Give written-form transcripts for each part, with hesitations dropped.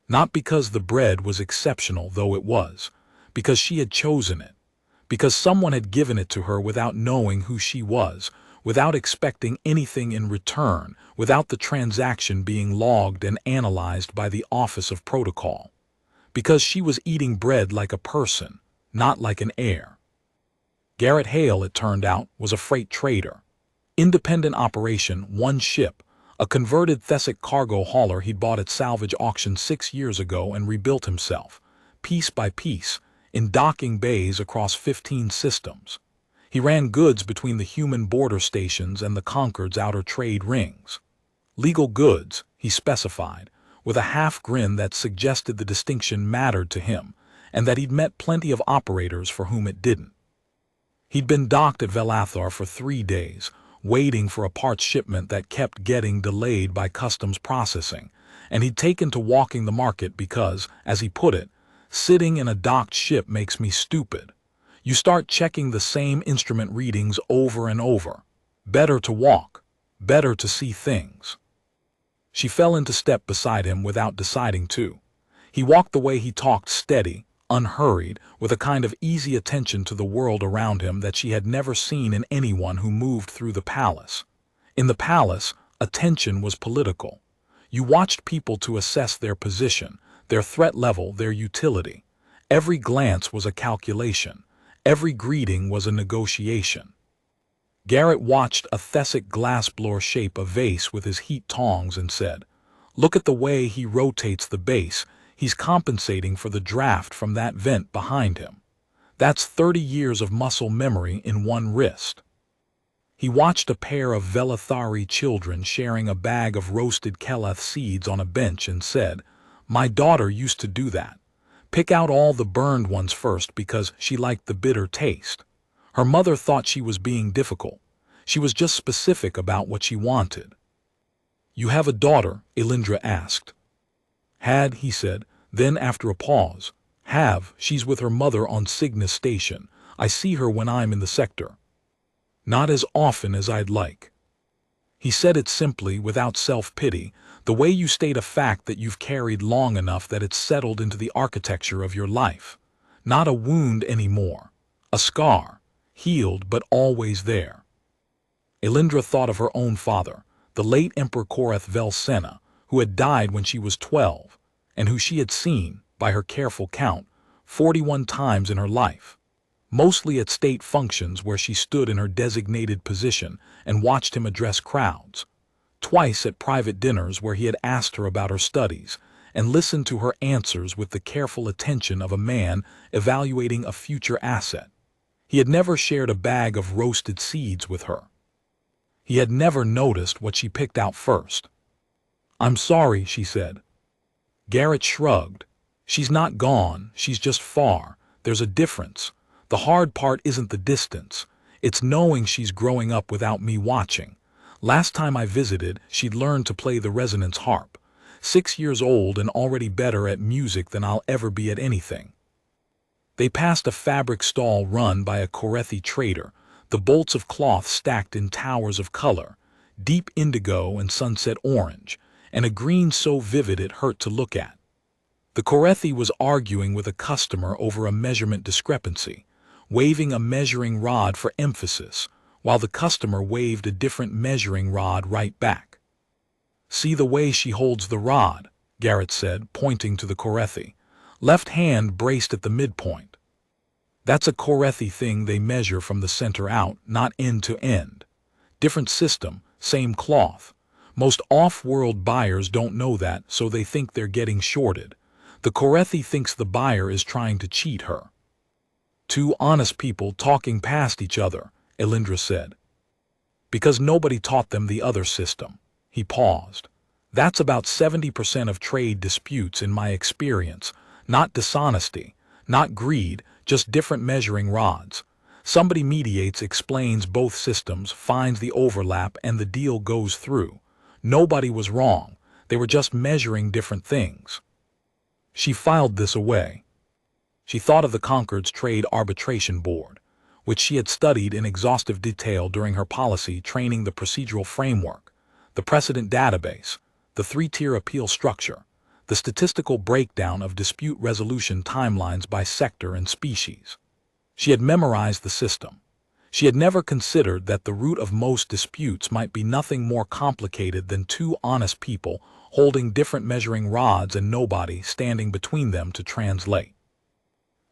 Not because the bread was exceptional, though it was, because she had chosen it, because someone had given it to her without knowing who she was, without expecting anything in return, without the transaction being logged and analyzed by the Office of Protocol. Because she was eating bread like a person, not like an heir. Garrett Hale, it turned out, was a freight trader. Independent operation, one ship, a converted Thesic cargo hauler he'd bought at salvage auction 6 years ago and rebuilt himself, piece by piece, in docking bays across 15 systems. He ran goods between the human border stations and the Concord's outer trade rings. Legal goods, he specified, with a half-grin that suggested the distinction mattered to him, and that he'd met plenty of operators for whom it didn't. He'd been docked at Velathar for 3 days, waiting for a parts shipment that kept getting delayed by customs processing, and he'd taken to walking the market because, as he put it, sitting in a docked ship makes me stupid. You start checking the same instrument readings over and over. Better to walk, better to see things. She fell into step beside him without deciding to. He walked the way he talked, steady, unhurried, with a kind of easy attention to the world around him that she had never seen in anyone who moved through the palace. In the palace, attention was political. You watched people to assess their position, their threat level, their utility. Every glance was a calculation. Every greeting was a negotiation. Garrett watched a Thesic glassblower shape a vase with his heat tongs and said, "Look at the way he rotates the base. He's compensating for the draft from that vent behind him. That's 30 years of muscle memory in one wrist." He watched a pair of Velathari children sharing a bag of roasted Keleth seeds on a bench and said, "My daughter used to do that. Pick out all the burned ones first because she liked the bitter taste. Her mother thought she was being difficult. She was just specific about what she wanted." "You have a daughter?" Elindra asked. "Had," he said. Then, after a pause, "Have, she's with her mother on Cygnus Station. I see her when I'm in the sector. Not as often as I'd like." He said it simply, without self-pity, the way you state a fact that you've carried long enough that it's settled into the architecture of your life. Not a wound anymore. A scar. Healed, but always there. Elindra thought of her own father, the late Emperor Koreth Vel-Sena, who had died when she was 12, and who she had seen, by her careful count, 41 times in her life, mostly at state functions where she stood in her designated position and watched him address crowds, twice at private dinners where he had asked her about her studies, and listened to her answers with the careful attention of a man evaluating a future asset. He had never shared a bag of roasted seeds with her. He had never noticed what she picked out first. "I'm sorry," she said. Garrett shrugged. "She's not gone, she's just far. There's a difference. The hard part isn't the distance. It's knowing she's growing up without me watching. Last time I visited, she'd learned to play the resonance harp. 6 years old and already better at music than I'll ever be at anything." They passed a fabric stall run by a Korethi trader, the bolts of cloth stacked in towers of color, deep indigo and sunset orange, and a green so vivid it hurt to look at. The Korethi was arguing with a customer over a measurement discrepancy, waving a measuring rod for emphasis, while the customer waved a different measuring rod right back. "See the way she holds the rod," Garrett said, pointing to the Korethi. "Left hand braced at the midpoint. That's a Korethi thing they measure from the center out, not end to end. Different system, same cloth. Most off-world buyers don't know that, so they think they're getting shorted. The Korethi thinks the buyer is trying to cheat her." "Two honest people talking past each other," Elindra said. "Because nobody taught them the other system." He paused. "That's about 70% of trade disputes in my experience. Not dishonesty, not greed, just different measuring rods. Somebody mediates, explains both systems, finds the overlap, and the deal goes through. Nobody was wrong. They were just measuring different things." She filed this away. She thought of the Concord's Trade Arbitration Board, which she had studied in exhaustive detail during her policy training, the procedural framework, the precedent database, the 3-tier appeal structure, the statistical breakdown of dispute resolution timelines by sector and species. She had memorized the system. She had never considered that the root of most disputes might be nothing more complicated than two honest people holding different measuring rods and nobody standing between them to translate.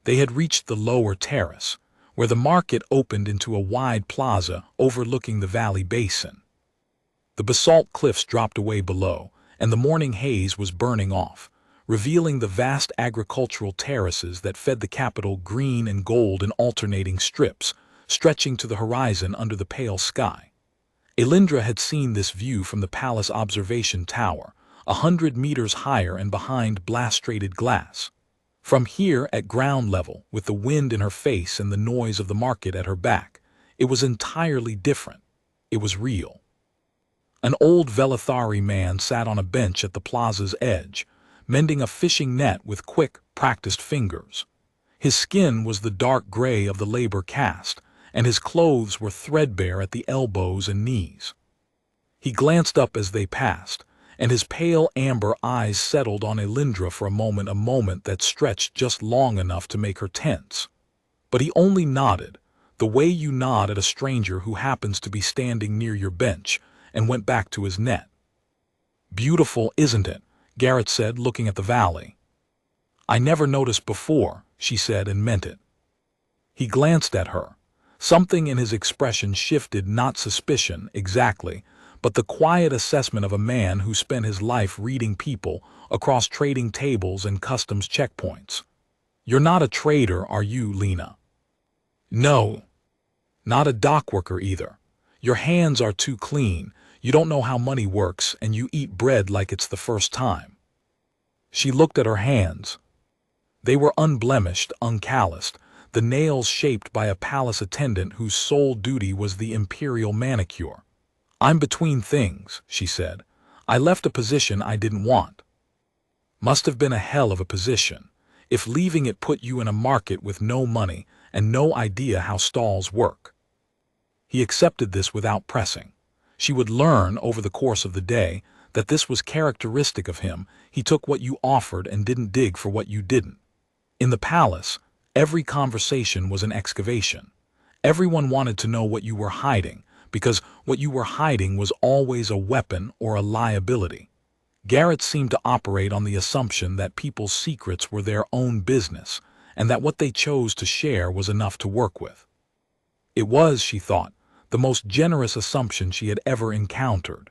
They had reached the lower terrace, where the market opened into a wide plaza overlooking the valley basin. The basalt cliffs dropped away below, and the morning haze was burning off, revealing the vast agricultural terraces that fed the capital green and gold in alternating strips, stretching to the horizon under the pale sky. Elindra had seen this view from the palace observation tower, 100 meters higher and behind blast-strated glass. From here, at ground level, with the wind in her face and the noise of the market at her back, it was entirely different. It was real. An old Velithari man sat on a bench at the plaza's edge, mending a fishing net with quick, practiced fingers. His skin was the dark gray of the labor caste, and his clothes were threadbare at the elbows and knees. He glanced up as they passed, and his pale amber eyes settled on Elindra for a moment that stretched just long enough to make her tense. But he only nodded, the way you nod at a stranger who happens to be standing near your bench, and went back to his net. "Beautiful, isn't it?" Garrett said, looking at the valley. "I never noticed before," she said, and meant it. He glanced at her. Something in his expression shifted, not suspicion, exactly, but the quiet assessment of a man who spent his life reading people across trading tables and customs checkpoints. "You're not a trader, are you, Lena?" "No. Not a dockworker either. Your hands are too clean, you don't know how money works, and you eat bread like it's the first time." She looked at her hands. They were unblemished, uncalloused, the nails shaped by a palace attendant whose sole duty was the imperial manicure. "I'm between things," she said. "I left a position I didn't want." "Must have been a hell of a position, if leaving it put you in a market with no money and no idea how stalls work." He accepted this without pressing. She would learn over the course of the day that this was characteristic of him. He took what you offered and didn't dig for what you didn't. In the palace, every conversation was an excavation. Everyone wanted to know what you were hiding, because what you were hiding was always a weapon or a liability. Garrett seemed to operate on the assumption that people's secrets were their own business, and that what they chose to share was enough to work with. It was, she thought, the most generous assumption she had ever encountered.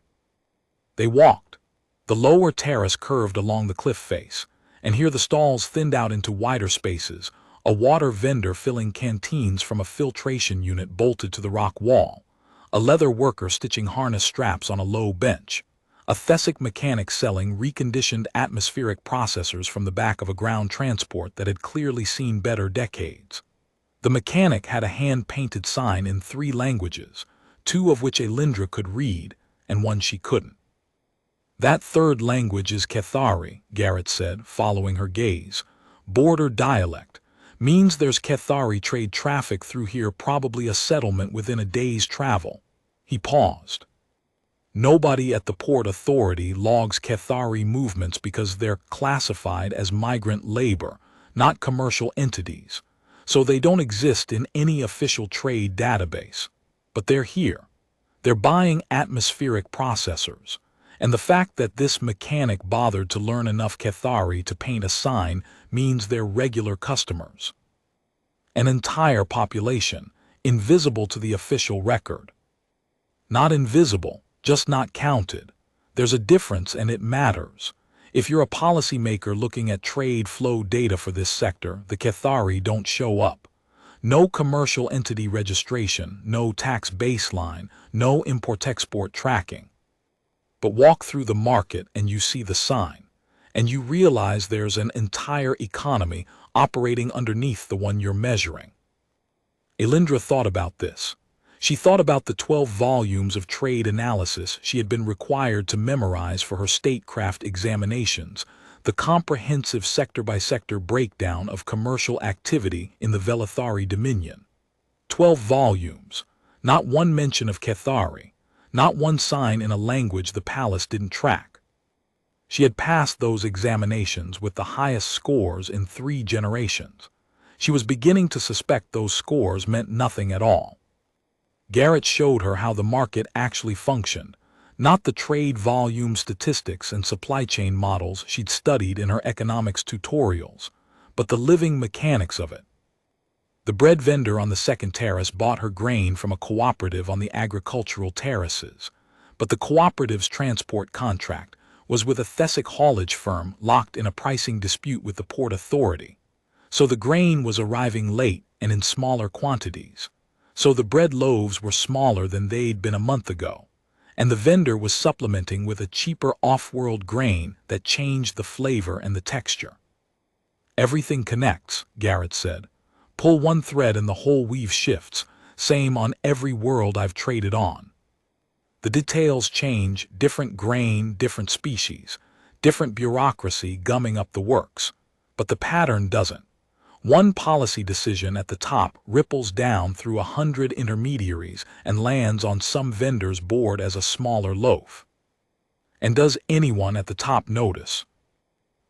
They walked. The lower terrace curved along the cliff face, and here the stalls thinned out into wider spaces, a water vendor filling canteens from a filtration unit bolted to the rock wall, a leather worker stitching harness straps on a low bench, a Thesic mechanic selling reconditioned atmospheric processors from the back of a ground transport that had clearly seen better decades. The mechanic had a hand-painted sign in 3 languages, 2 of which Elindra could read, and 1 she couldn't. "That third language is Kethari," Garrett said, following her gaze. "Border dialect. Means there's Kethari trade traffic through here, probably a settlement within a day's travel." He paused. "Nobody at the Port Authority logs Kethari movements because they're classified as migrant labor, not commercial entities. So they don't exist in any official trade database. But they're here. They're buying atmospheric processors. And the fact that this mechanic bothered to learn enough Kethari to paint a sign means they're regular customers. An entire population, invisible to the official record. Not invisible, just not counted. There's a difference, and it matters. If you're a policymaker looking at trade flow data for this sector, the Kethari don't show up. No commercial entity registration, no tax baseline, no import-export tracking. But walk through the market and you see the sign, and you realize there's an entire economy operating underneath the one you're measuring. Elindra thought about this. She thought about the 12 volumes of trade analysis she had been required to memorize for her statecraft examinations, the comprehensive sector-by-sector breakdown of commercial activity in the Velithari Dominion. 12 volumes, not one mention of Kethari, not one sign in a language the palace didn't track. She had passed those examinations with the highest scores in 3 generations. She was beginning to suspect those scores meant nothing at all. Garrett showed her how the market actually functioned, not the trade volume statistics and supply chain models she'd studied in her economics tutorials, but the living mechanics of it. The bread vendor on the second terrace bought her grain from a cooperative on the agricultural terraces, but the cooperative's transport contract was with a Thesic haulage firm locked in a pricing dispute with the Port Authority. So the grain was arriving late and in smaller quantities. So the bread loaves were smaller than they'd been a month ago, and the vendor was supplementing with a cheaper off-world grain that changed the flavor and the texture. Everything connects, Garrett said. Pull one thread and the whole weave shifts, same on every world I've traded on. The details change, different grain, different species, different bureaucracy gumming up the works, but the pattern doesn't. One policy decision at the top ripples down through 100 intermediaries and lands on some vendor's board as a smaller loaf. And does anyone at the top notice?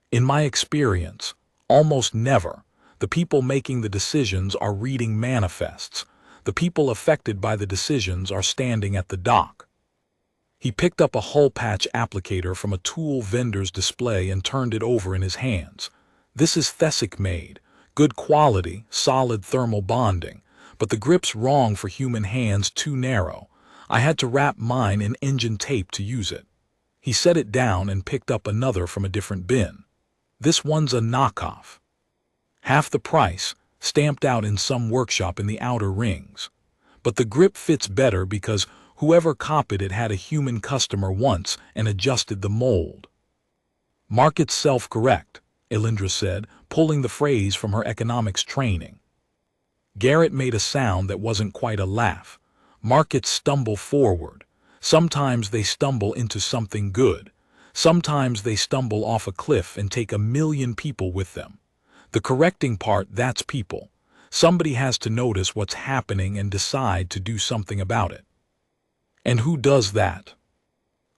In my experience, almost never. The people making the decisions are reading manifests. The people affected by the decisions are standing at the dock. He picked up a hull patch applicator from a tool vendor's display and turned it over in his hands. This is Thesic made, good quality, solid thermal bonding, but the grip's wrong for human hands, too narrow. I had to wrap mine in engine tape to use it. He set it down and picked up another from a different bin. This one's a knockoff. Half the price, stamped out in some workshop in the outer rings. But the grip fits better because whoever copied it had a human customer once and adjusted the mold. Markets self-correct, Elindra said, pulling the phrase from her economics training. Garrett made a sound that wasn't quite a laugh. Markets stumble forward. Sometimes they stumble into something good. Sometimes they stumble off a cliff and take 1 million people with them. The correcting part, that's people. Somebody has to notice what's happening and decide to do something about it. And who does that?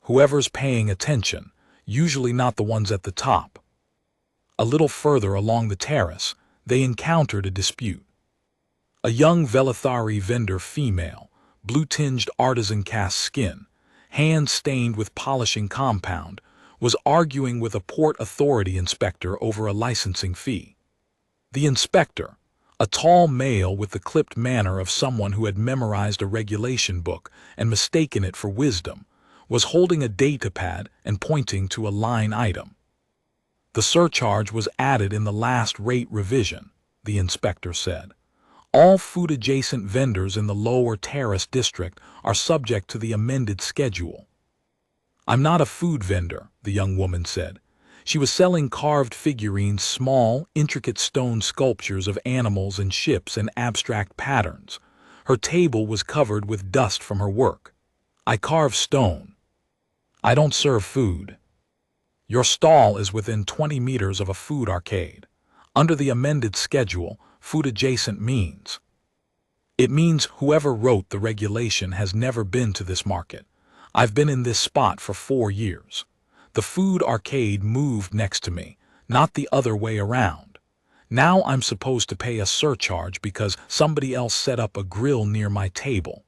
Whoever's paying attention, usually not the ones at the top. A little further along the terrace, they encountered a dispute. A young Velithari vendor female, blue-tinged artisan cast skin, hands stained with polishing compound, was arguing with a Port Authority inspector over a licensing fee. The inspector, a tall male with the clipped manner of someone who had memorized a regulation book and mistaken it for wisdom, was holding a datapad and pointing to a line item. The surcharge was added in the last rate revision, the inspector said. All food-adjacent vendors in the lower terrace district are subject to the amended schedule. I'm not a food vendor, the young woman said. She was selling carved figurines, small, intricate stone sculptures of animals and ships and abstract patterns. Her table was covered with dust from her work. I carve stone. I don't serve food. Your stall is within 20 meters of a food arcade. Under the amended schedule, food adjacent means. It means whoever wrote the regulation has never been to this market. I've been in this spot for 4 years. The food arcade moved next to me, not the other way around. Now I'm supposed to pay a surcharge because somebody else set up a grill near my table.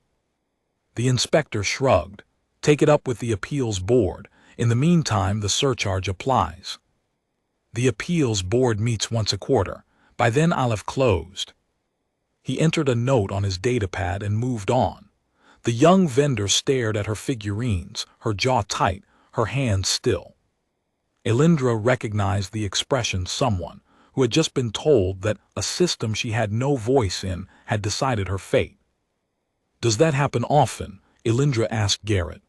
The inspector shrugged. Take it up with the appeals board. In the meantime, the surcharge applies. The appeals board meets once a quarter. By then I'll have closed. He entered a note on his datapad and moved on. The young vendor stared at her figurines, her jaw tight, her hands still. Elindra recognized the expression someone who had just been told that a system she had no voice in had decided her fate. Does that happen often? Elindra asked Garrett.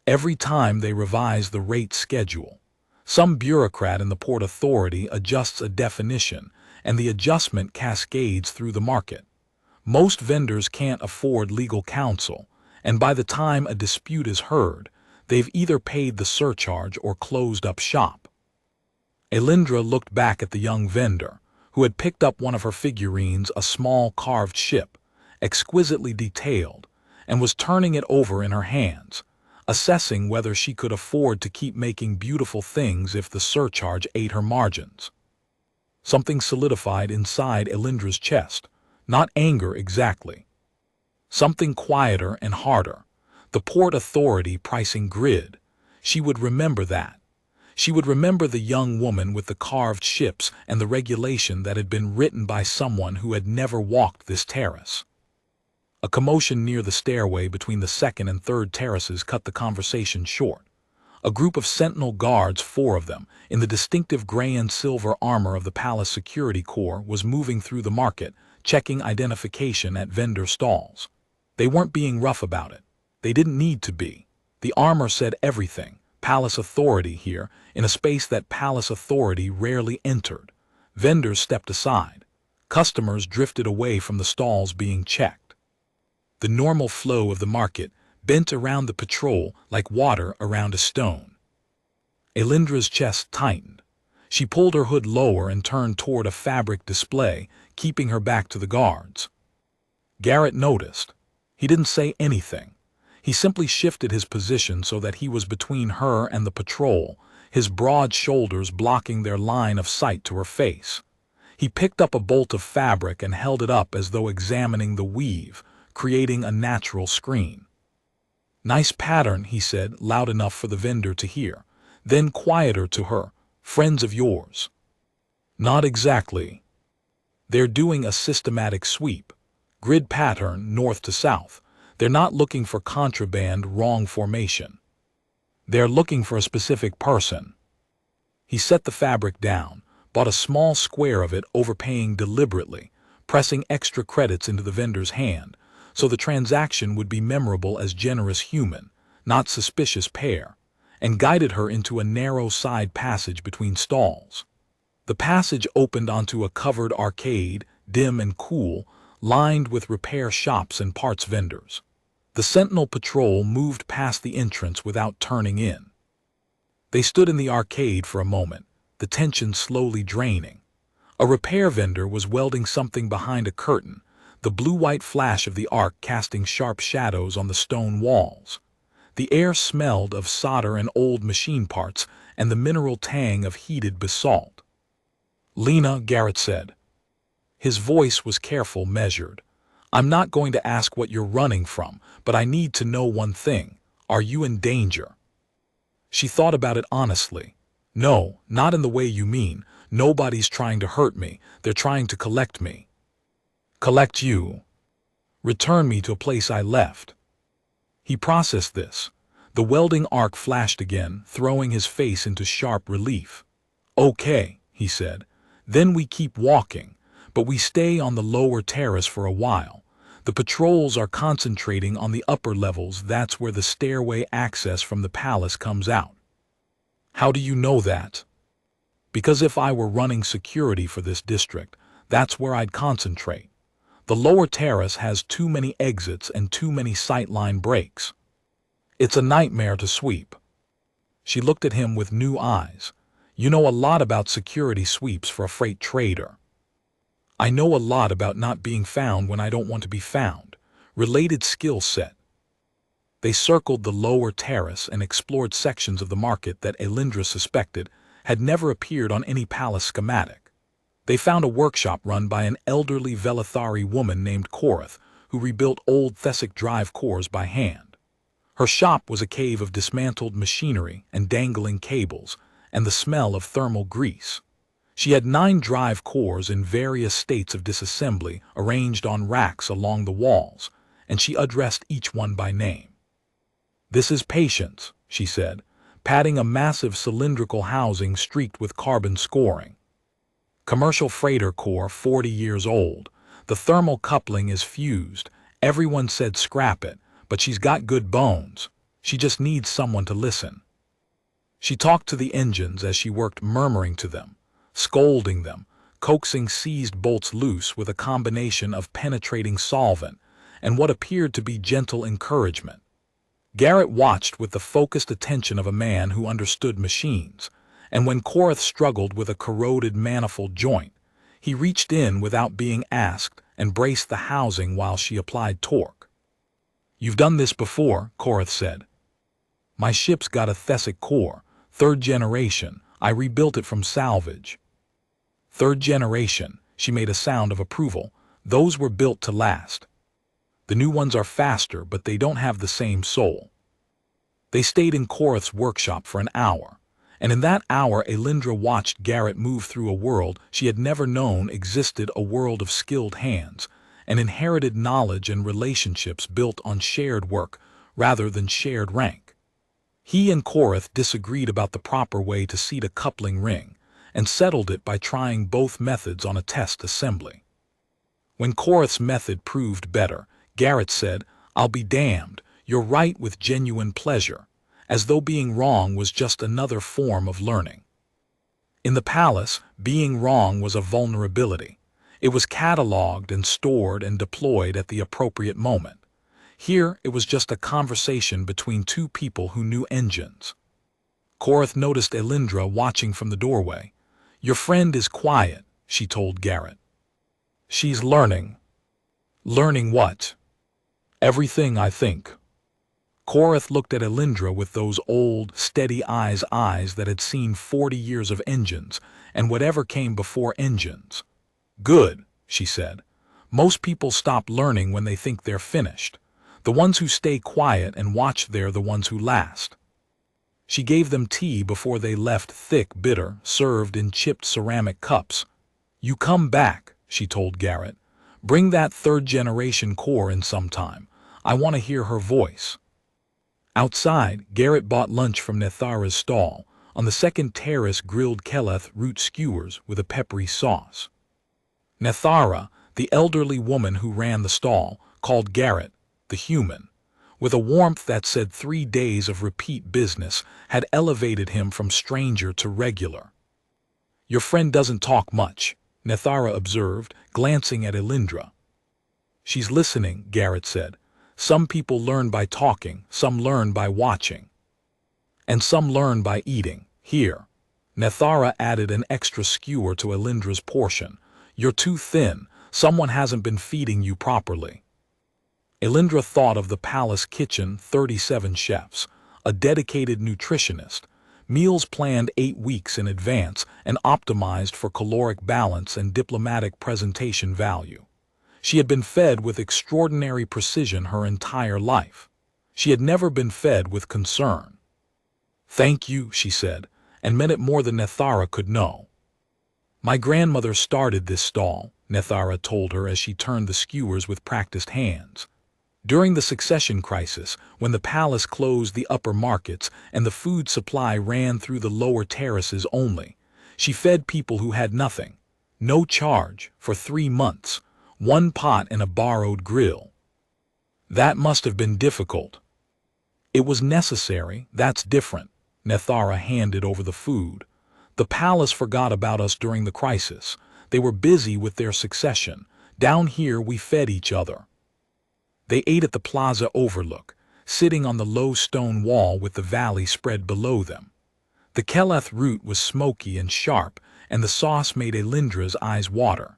Every time they revise the rate schedule. Some bureaucrat in the Port Authority adjusts a definition, and the adjustment cascades through the market. Most vendors can't afford legal counsel, and by the time a dispute is heard, they've either paid the surcharge or closed up shop. Elindra looked back at the young vendor, who had picked up one of her figurines, a small carved ship, exquisitely detailed, and was turning it over in her hands. assessing whether she could afford to keep making beautiful things if the surcharge ate her margins. Something solidified inside Elindra's chest, not anger exactly. Something quieter and harder. The Port Authority pricing grid. She would remember that. She would remember the young woman with the carved ships and the regulation that had been written by someone who had never walked this terrace. A commotion near the stairway between the second and third terraces cut the conversation short. A group of sentinel guards, 4 of them, in the distinctive gray and silver armor of the Palace Security Corps, was moving through the market, checking identification at vendor stalls. They weren't being rough about it. They didn't need to be. The armor said everything. Palace Authority here, in a space that Palace Authority rarely entered. Vendors stepped aside. Customers drifted away from the stalls being checked. The normal flow of the market bent around the patrol like water around a stone. Elindra's chest tightened. She pulled her hood lower and turned toward a fabric display, keeping her back to the guards. Garrett noticed. He didn't say anything. He simply shifted his position so that he was between her and the patrol, his broad shoulders blocking their line of sight to her face. He picked up a bolt of fabric and held it up as though examining the weave, creating a natural screen. "Nice pattern," he said, loud enough for the vendor to hear. Then quieter to her, "Friends of yours?" "Not exactly. They're doing a systematic sweep. Grid pattern, north to south. They're not looking for contraband, wrong formation. They're looking for a specific person." He set the fabric down, bought a small square of it, overpaying deliberately, pressing extra credits into the vendor's hand, so the transaction would be memorable as generous human, not suspicious pair, and guided her into a narrow side passage between stalls. The passage opened onto a covered arcade, dim and cool, lined with repair shops and parts vendors. The Sentinel patrol moved past the entrance without turning in. They stood in the arcade for a moment, the tension slowly draining. A repair vendor was welding something behind a curtain, the blue-white flash of the arc casting sharp shadows on the stone walls. The air smelled of solder and old machine parts and the mineral tang of heated basalt. "Lena," Garrett said. His voice was careful, measured. "I'm not going to ask what you're running from, but I need to know one thing. Are you in danger?" She thought about it honestly. "No, not in the way you mean. Nobody's trying to hurt me. They're trying to collect me." "Collect you?" "Return me to a place I left." He processed this. The welding arc flashed again, throwing his face into sharp relief. "Okay," he said. "Then we keep walking, but we stay on the lower terrace for a while. The patrols are concentrating on the upper levels. That's where the stairway access from the palace comes out." "How do you know that?" "Because if I were running security for this district, that's where I'd concentrate. The lower terrace has too many exits and too many sightline breaks. It's a nightmare to sweep." She looked at him with new eyes. "You know a lot about security sweeps for a freight trader." "I know a lot about not being found when I don't want to be found. Related skill set." They circled the lower terrace and explored sections of the market that Elindra suspected had never appeared on any palace schematic. They found a workshop run by an elderly Velithari woman named Korath, who rebuilt old Thessic drive cores by hand. Her shop was a cave of dismantled machinery and dangling cables, and the smell of thermal grease. She had 9 drive cores in various states of disassembly arranged on racks along the walls, and she addressed each one by name. "This is Patience," she said, patting a massive cylindrical housing streaked with carbon scoring. "Commercial freighter core, 40 years old. The thermal coupling is fused. Everyone said scrap it, but she's got good bones. She just needs someone to listen." She talked to the engines as she worked, murmuring to them, scolding them, coaxing seized bolts loose with a combination of penetrating solvent and what appeared to be gentle encouragement. Garrett watched with the focused attention of a man who understood machines, and when Korath struggled with a corroded manifold joint, he reached in without being asked and braced the housing while she applied torque. "You've done this before," Korath said. My ship's got a Thesic core, third generation. I rebuilt it from salvage. Third generation, she made a sound of approval. Those were built to last. The new ones are faster, but they don't have the same soul. They stayed in Korath's workshop for an hour, and in that hour Elindra watched Garrett move through a world she had never known existed, a world of skilled hands, and inherited knowledge and relationships built on shared work rather than shared rank. He and Korath disagreed about the proper way to seat a coupling ring, and settled it by trying both methods on a test assembly. When Korath's method proved better, Garrett said, "I'll be damned, you're right," with genuine pleasure, as though being wrong was just another form of learning. In the palace, being wrong was a vulnerability. It was catalogued and stored and deployed at the appropriate moment. Here, it was just a conversation between two people who knew engines. Korath noticed Elindra watching from the doorway. "Your friend is quiet," she told Garrett. "She's learning." "Learning what?" "Everything, I think." Korath looked at Elindra with those old, steady eyes that had seen 40 years of engines and whatever came before engines. "Good," she said. "Most people stop learning when they think they're finished. The ones who stay quiet and watch, they're the ones who last." She gave them tea before they left, thick, bitter, served in chipped ceramic cups. "You come back," she told Garrett. "Bring that third-generation core in sometime. I want to hear her voice." Outside, Garrett bought lunch from Nethara's stall. On the second terrace, grilled keleth root skewers with a peppery sauce. Nethara, the elderly woman who ran the stall, called Garrett the human, with a warmth that said 3 days of repeat business had elevated him from stranger to regular. "Your friend doesn't talk much," Nethara observed, glancing at Elindra. "She's listening," Garrett said. "Some people learn by talking, some learn by watching, and some learn by eating. Here." Nethara added an extra skewer to Elindra's portion. "You're too thin. Someone hasn't been feeding you properly." Elindra thought of the palace kitchen, 37 chefs, a dedicated nutritionist, meals planned 8 weeks in advance and optimized for caloric balance and diplomatic presentation value. She had been fed with extraordinary precision her entire life. She had never been fed with concern. "Thank you," she said, and meant it more than Nethara could know. "My grandmother started this stall," Nethara told her as she turned the skewers with practiced hands. "During the succession crisis, when the palace closed the upper markets and the food supply ran through the lower terraces only, she fed people who had nothing, no charge, for 3 months, 1 pot and a borrowed grill. That must have been difficult." "It was necessary, that's different." Nethara handed over the food. "The palace forgot about us during the crisis. They were busy with their succession. Down here we fed each other." They ate at the plaza overlook, sitting on the low stone wall with the valley spread below them. The keleth root was smoky and sharp, and the sauce made Elindra's eyes water.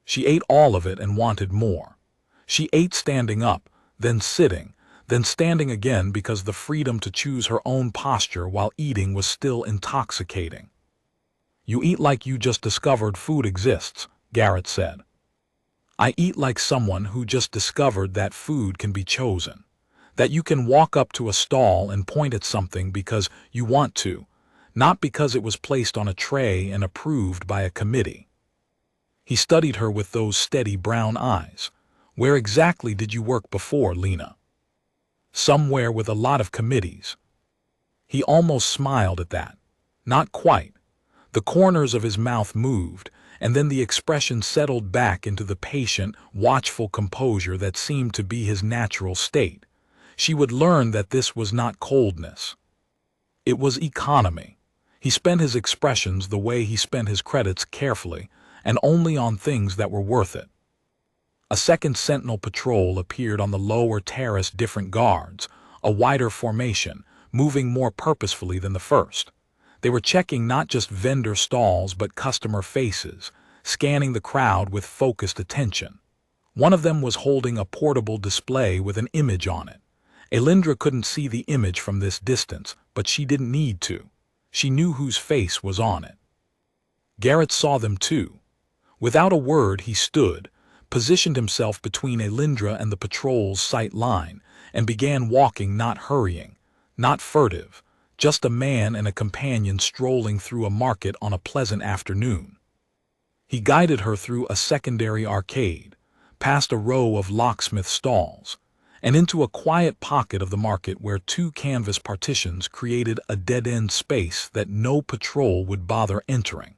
She ate all of it and wanted more. She ate standing up, then sitting, then standing again, because the freedom to choose her own posture while eating was still intoxicating. "You eat like you just discovered food exists," Garrett said. "I eat like someone who just discovered that food can be chosen, that you can walk up to a stall and point at something because you want to, not because it was placed on a tray and approved by a committee." He studied her with those steady brown eyes. "Where exactly did you work before, Lena?" "Somewhere with a lot of committees." He almost smiled at that. Not quite. The corners of his mouth moved, and then the expression settled back into the patient, watchful composure that seemed to be his natural state. She would learn that this was not coldness. It was economy. He spent his expressions the way he spent his credits, carefully, and only on things that were worth it. A second sentinel patrol appeared on the lower terrace, different guards, a wider formation, moving more purposefully than the first. They were checking not just vendor stalls but customer faces, scanning the crowd with focused attention. One of them was holding a portable display with an image on it, Elindra couldn't see the image from this distance, but she didn't need to. She knew whose face was on it. Garrett saw them too. Without a word he stood, positioned himself between Elindra and the patrol's sight line, and began walking, not hurrying, not furtive, just a man and a companion strolling through a market on a pleasant afternoon. He guided her through a secondary arcade, past a row of locksmith stalls, and into a quiet pocket of the market where two canvas partitions created a dead-end space that no patrol would bother entering.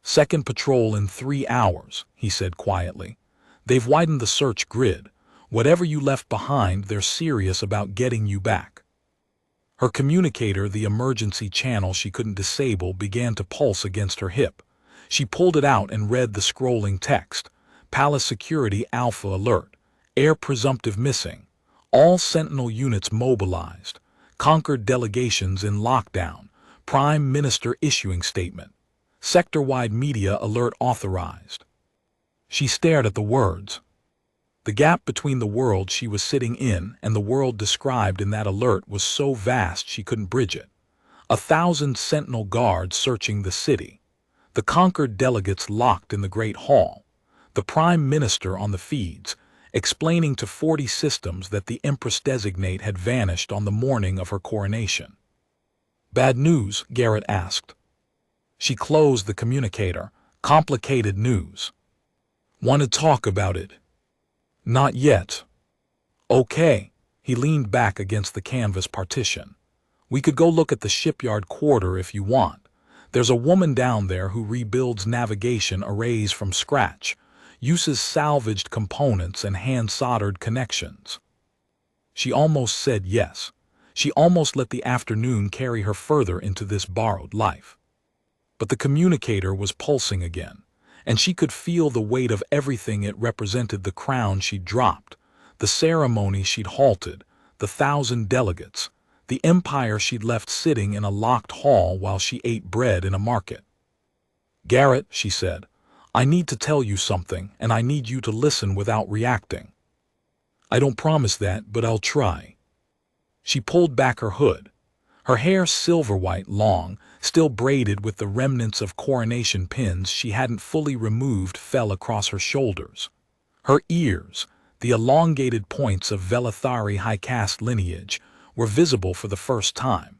"Second patrol in 3 hours," he said quietly. "They've widened the search grid. Whatever you left behind, they're serious about getting you back." Her communicator, the emergency channel she couldn't disable, began to pulse against her hip. She pulled it out and read the scrolling text. "Palace Security Alpha Alert. Air presumptive missing. All Sentinel units mobilized. Conquered delegations in lockdown. Prime Minister issuing statement. Sector-wide media alert authorized." She stared at the words. The gap between the world she was sitting in and the world described in that alert was so vast she couldn't bridge it. 1,000 Sentinel guards searching the city. The conquered delegates locked in the Great Hall. The Prime Minister on the feeds, explaining to 40 systems that the Empress-designate had vanished on the morning of her coronation. "Bad news?" Garrett asked. She closed the communicator. "Complicated news." "Want to talk about it?" "Not yet." "Okay." He leaned back against the canvas partition. "We could go look at the shipyard quarter if you want. There's a woman down there who rebuilds navigation arrays from scratch, uses salvaged components and hand-soldered connections." She almost said yes. She almost let the afternoon carry her further into this borrowed life. But the communicator was pulsing again, and she could feel the weight of everything it represented: the crown she'd dropped, the ceremony she'd halted, the 1,000 delegates, the empire she'd left sitting in a locked hall while she ate bread in a market. "Garrett," she said, "I need to tell you something, and I need you to listen without reacting." "I don't promise that, but I'll try." She pulled back her hood. Her hair, silver-white, long, still braided with the remnants of coronation pins she hadn't fully removed, fell across her shoulders. Her ears, the elongated points of Velithari high-caste lineage, were visible for the first time.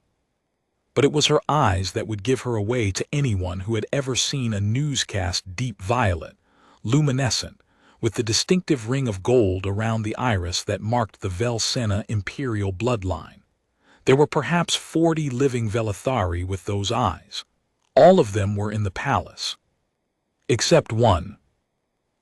But it was her eyes that would give her away to anyone who had ever seen a newscast: deep violet, luminescent, with the distinctive ring of gold around the iris that marked the Vel-Sena imperial bloodline. There were perhaps 40 living Velithari with those eyes. All of them were in the palace. Except one.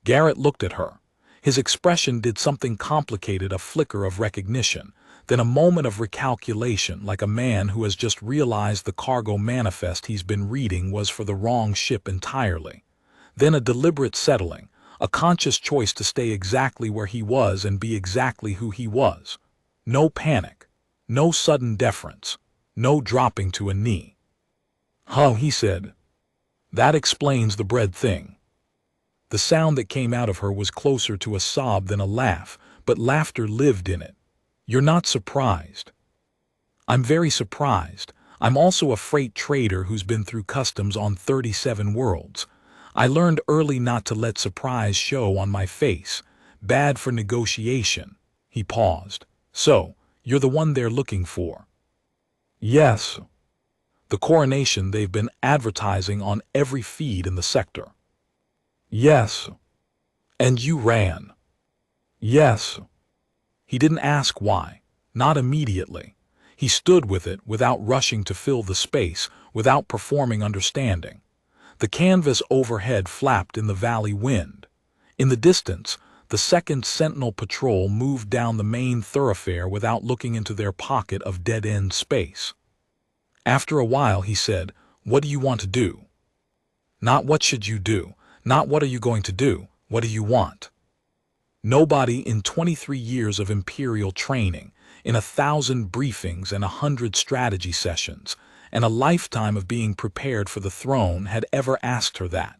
Garrett looked at her. His expression did something complicated: a flicker of recognition, then a moment of recalculation, like a man who has just realized the cargo manifest he's been reading was for the wrong ship entirely. Then a deliberate settling, a conscious choice to stay exactly where he was and be exactly who he was. No panic, no sudden deference, no dropping to a knee. "Huh," he said. "That explains the bread thing." The sound that came out of her was closer to a sob than a laugh, but laughter lived in it. "You're not surprised." "I'm very surprised. I'm also a freight trader who's been through customs on 37 worlds. I learned early not to let surprise show on my face. Bad for negotiation." He paused. "So, you're the one they're looking for?" "Yes." "The coronation they've been advertising on every feed in the sector?" "Yes." "And you ran?" "Yes." He didn't ask why. Not immediately. He stood with it without rushing to fill the space, without performing understanding. The canvas overhead flapped in the valley wind. In the distance, the second Sentinel patrol moved down the main thoroughfare without looking into their pocket of dead-end space. After a while he said, "What do you want to do?" Not "what should you do?" Not "what are you going to do?" What do you want? Nobody in 23 years of imperial training, in 1,000 briefings and 100 strategy sessions, and a lifetime of being prepared for the throne had ever asked her that.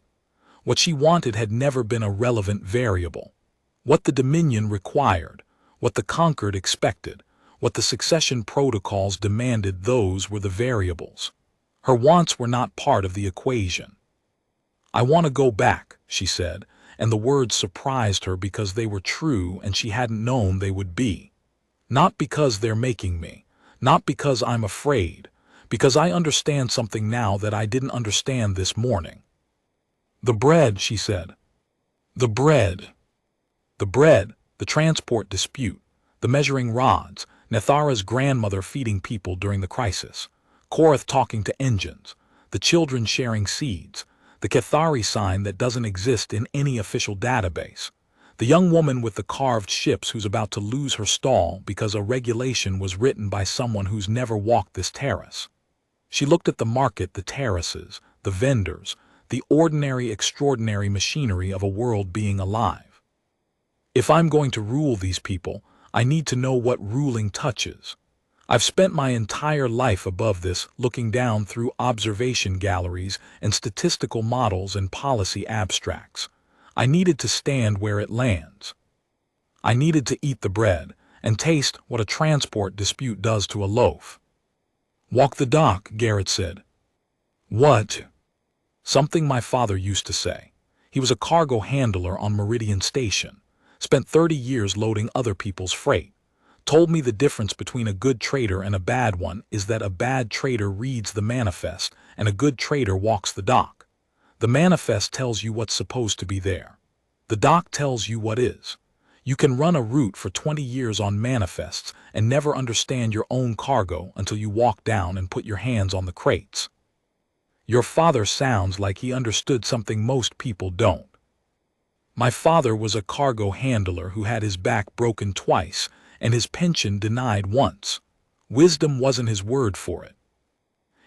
What she wanted had never been a relevant variable. What the Dominion required, what the conquered expected, What the succession protocols demanded, those were the variables. Her wants were not part of the equation. "I want to go back," she said, and the words surprised her because they were true and she hadn't known they would be. "Not because they're making me, not because I'm afraid, because I understand something now that I didn't understand this morning." "The bread," she said. "The bread." The bread, the transport dispute, the measuring rods, Nethara's grandmother feeding people during the crisis, Korath talking to engines, the children sharing seeds, the Kethari sign that doesn't exist in any official database, the young woman with the carved ships who's about to lose her stall because a regulation was written by someone who's never walked this terrace. She looked at the market, the terraces, the vendors, the ordinary, extraordinary machinery of a world being alive. If I'm going to rule these people, I need to know what ruling touches. I've spent my entire life above this, looking down through observation galleries and statistical models and policy abstracts. I needed to stand where it lands. I needed to eat the bread and taste what a transport dispute does to a loaf. "Walk the dock," Garrett said. "What?" "Something my father used to say. He was a cargo handler on Meridian Station, spent 30 years loading other people's freight. Told me the difference between a good trader and a bad one is that a bad trader reads the manifest and a good trader walks the dock. The manifest tells you what's supposed to be there. The dock tells you what is. You can run a route for 20 years on manifests and never understand your own cargo until you walk down and put your hands on the crates. Your father sounds like he understood something most people don't." "My father was a cargo handler who had his back broken twice and his pension denied once. Wisdom wasn't his word for it.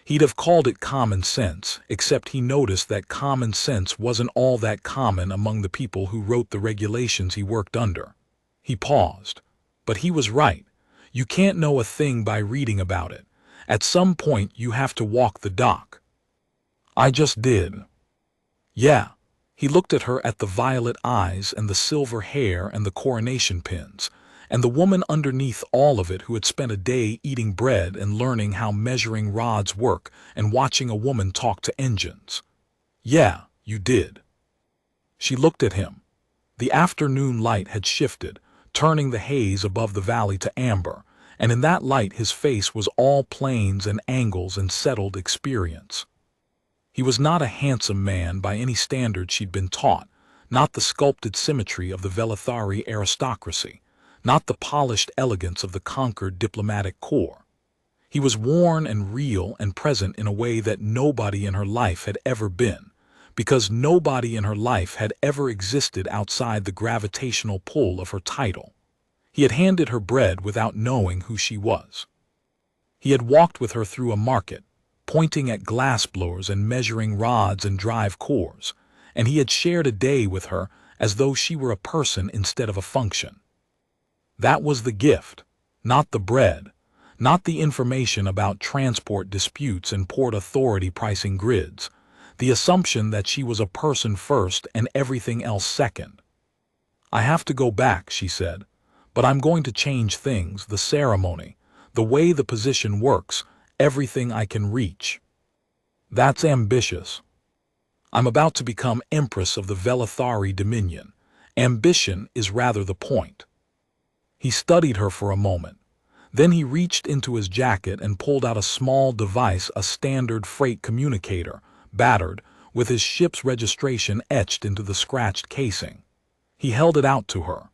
He'd have called it common sense, except he noticed that common sense wasn't all that common among the people who wrote the regulations he worked under." He paused. "But he was right. You can't know a thing by reading about it. At some point you have to walk the dock." "I just did." "Yeah." He looked at her, at the violet eyes and the silver hair and the coronation pins, and the woman underneath all of it who had spent a day eating bread and learning how measuring rods work and watching a woman talk to engines. "Yeah, you did." She looked at him. The afternoon light had shifted, turning the haze above the valley to amber, and in that light his face was all planes and angles and settled experience. He was not a handsome man by any standard she'd been taught, not the sculpted symmetry of the Velithari aristocracy, not the polished elegance of the conquered diplomatic corps. He was worn and real and present in a way that nobody in her life had ever been, because nobody in her life had ever existed outside the gravitational pull of her title. He had handed her bread without knowing who she was. He had walked with her through a market, pointing at glassblowers and measuring rods and drive cores, and he had shared a day with her as though she were a person instead of a function. That was the gift, not the bread, not the information about transport disputes and port authority pricing grids, the assumption that she was a person first and everything else second. "I have to go back," she said, "but I'm going to change things, the ceremony, the way the position works, everything I can reach." "That's ambitious." "I'm about to become Empress of the Velithari Dominion. Ambition is rather the point." He studied her for a moment. Then he reached into his jacket and pulled out a small device, a standard freight communicator, battered, with his ship's registration etched into the scratched casing. He held it out to her.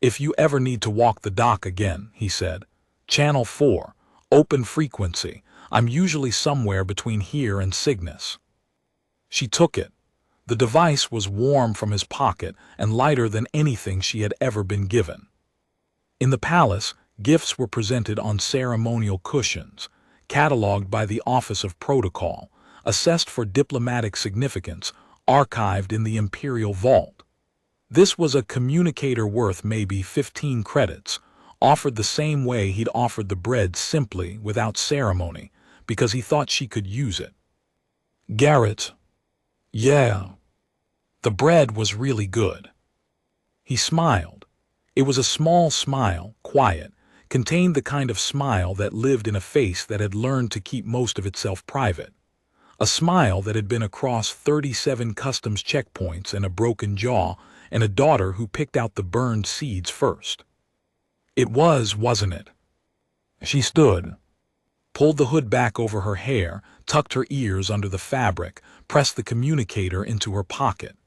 "If you ever need to walk the dock again," he said, "Channel 4, open frequency. I'm usually somewhere between here and Cygnus." She took it. The device was warm from his pocket and lighter than anything she had ever been given. In the palace, gifts were presented on ceremonial cushions, catalogued by the Office of Protocol, assessed for diplomatic significance, archived in the Imperial Vault. This was a communicator worth maybe 15 credits, offered the same way he'd offered the bread, simply, without ceremony, because he thought she could use it. "Garrett." "Yeah." "The bread was really good." He smiled. It was a small smile, quiet, contained the kind of smile that lived in a face that had learned to keep most of itself private. A smile that had been across 37 customs checkpoints and a broken jaw and a daughter who picked out the burned seeds first. It was, wasn't it? She stood, pulled the hood back over her hair, tucked her ears under the fabric, pressed the communicator into her pocket.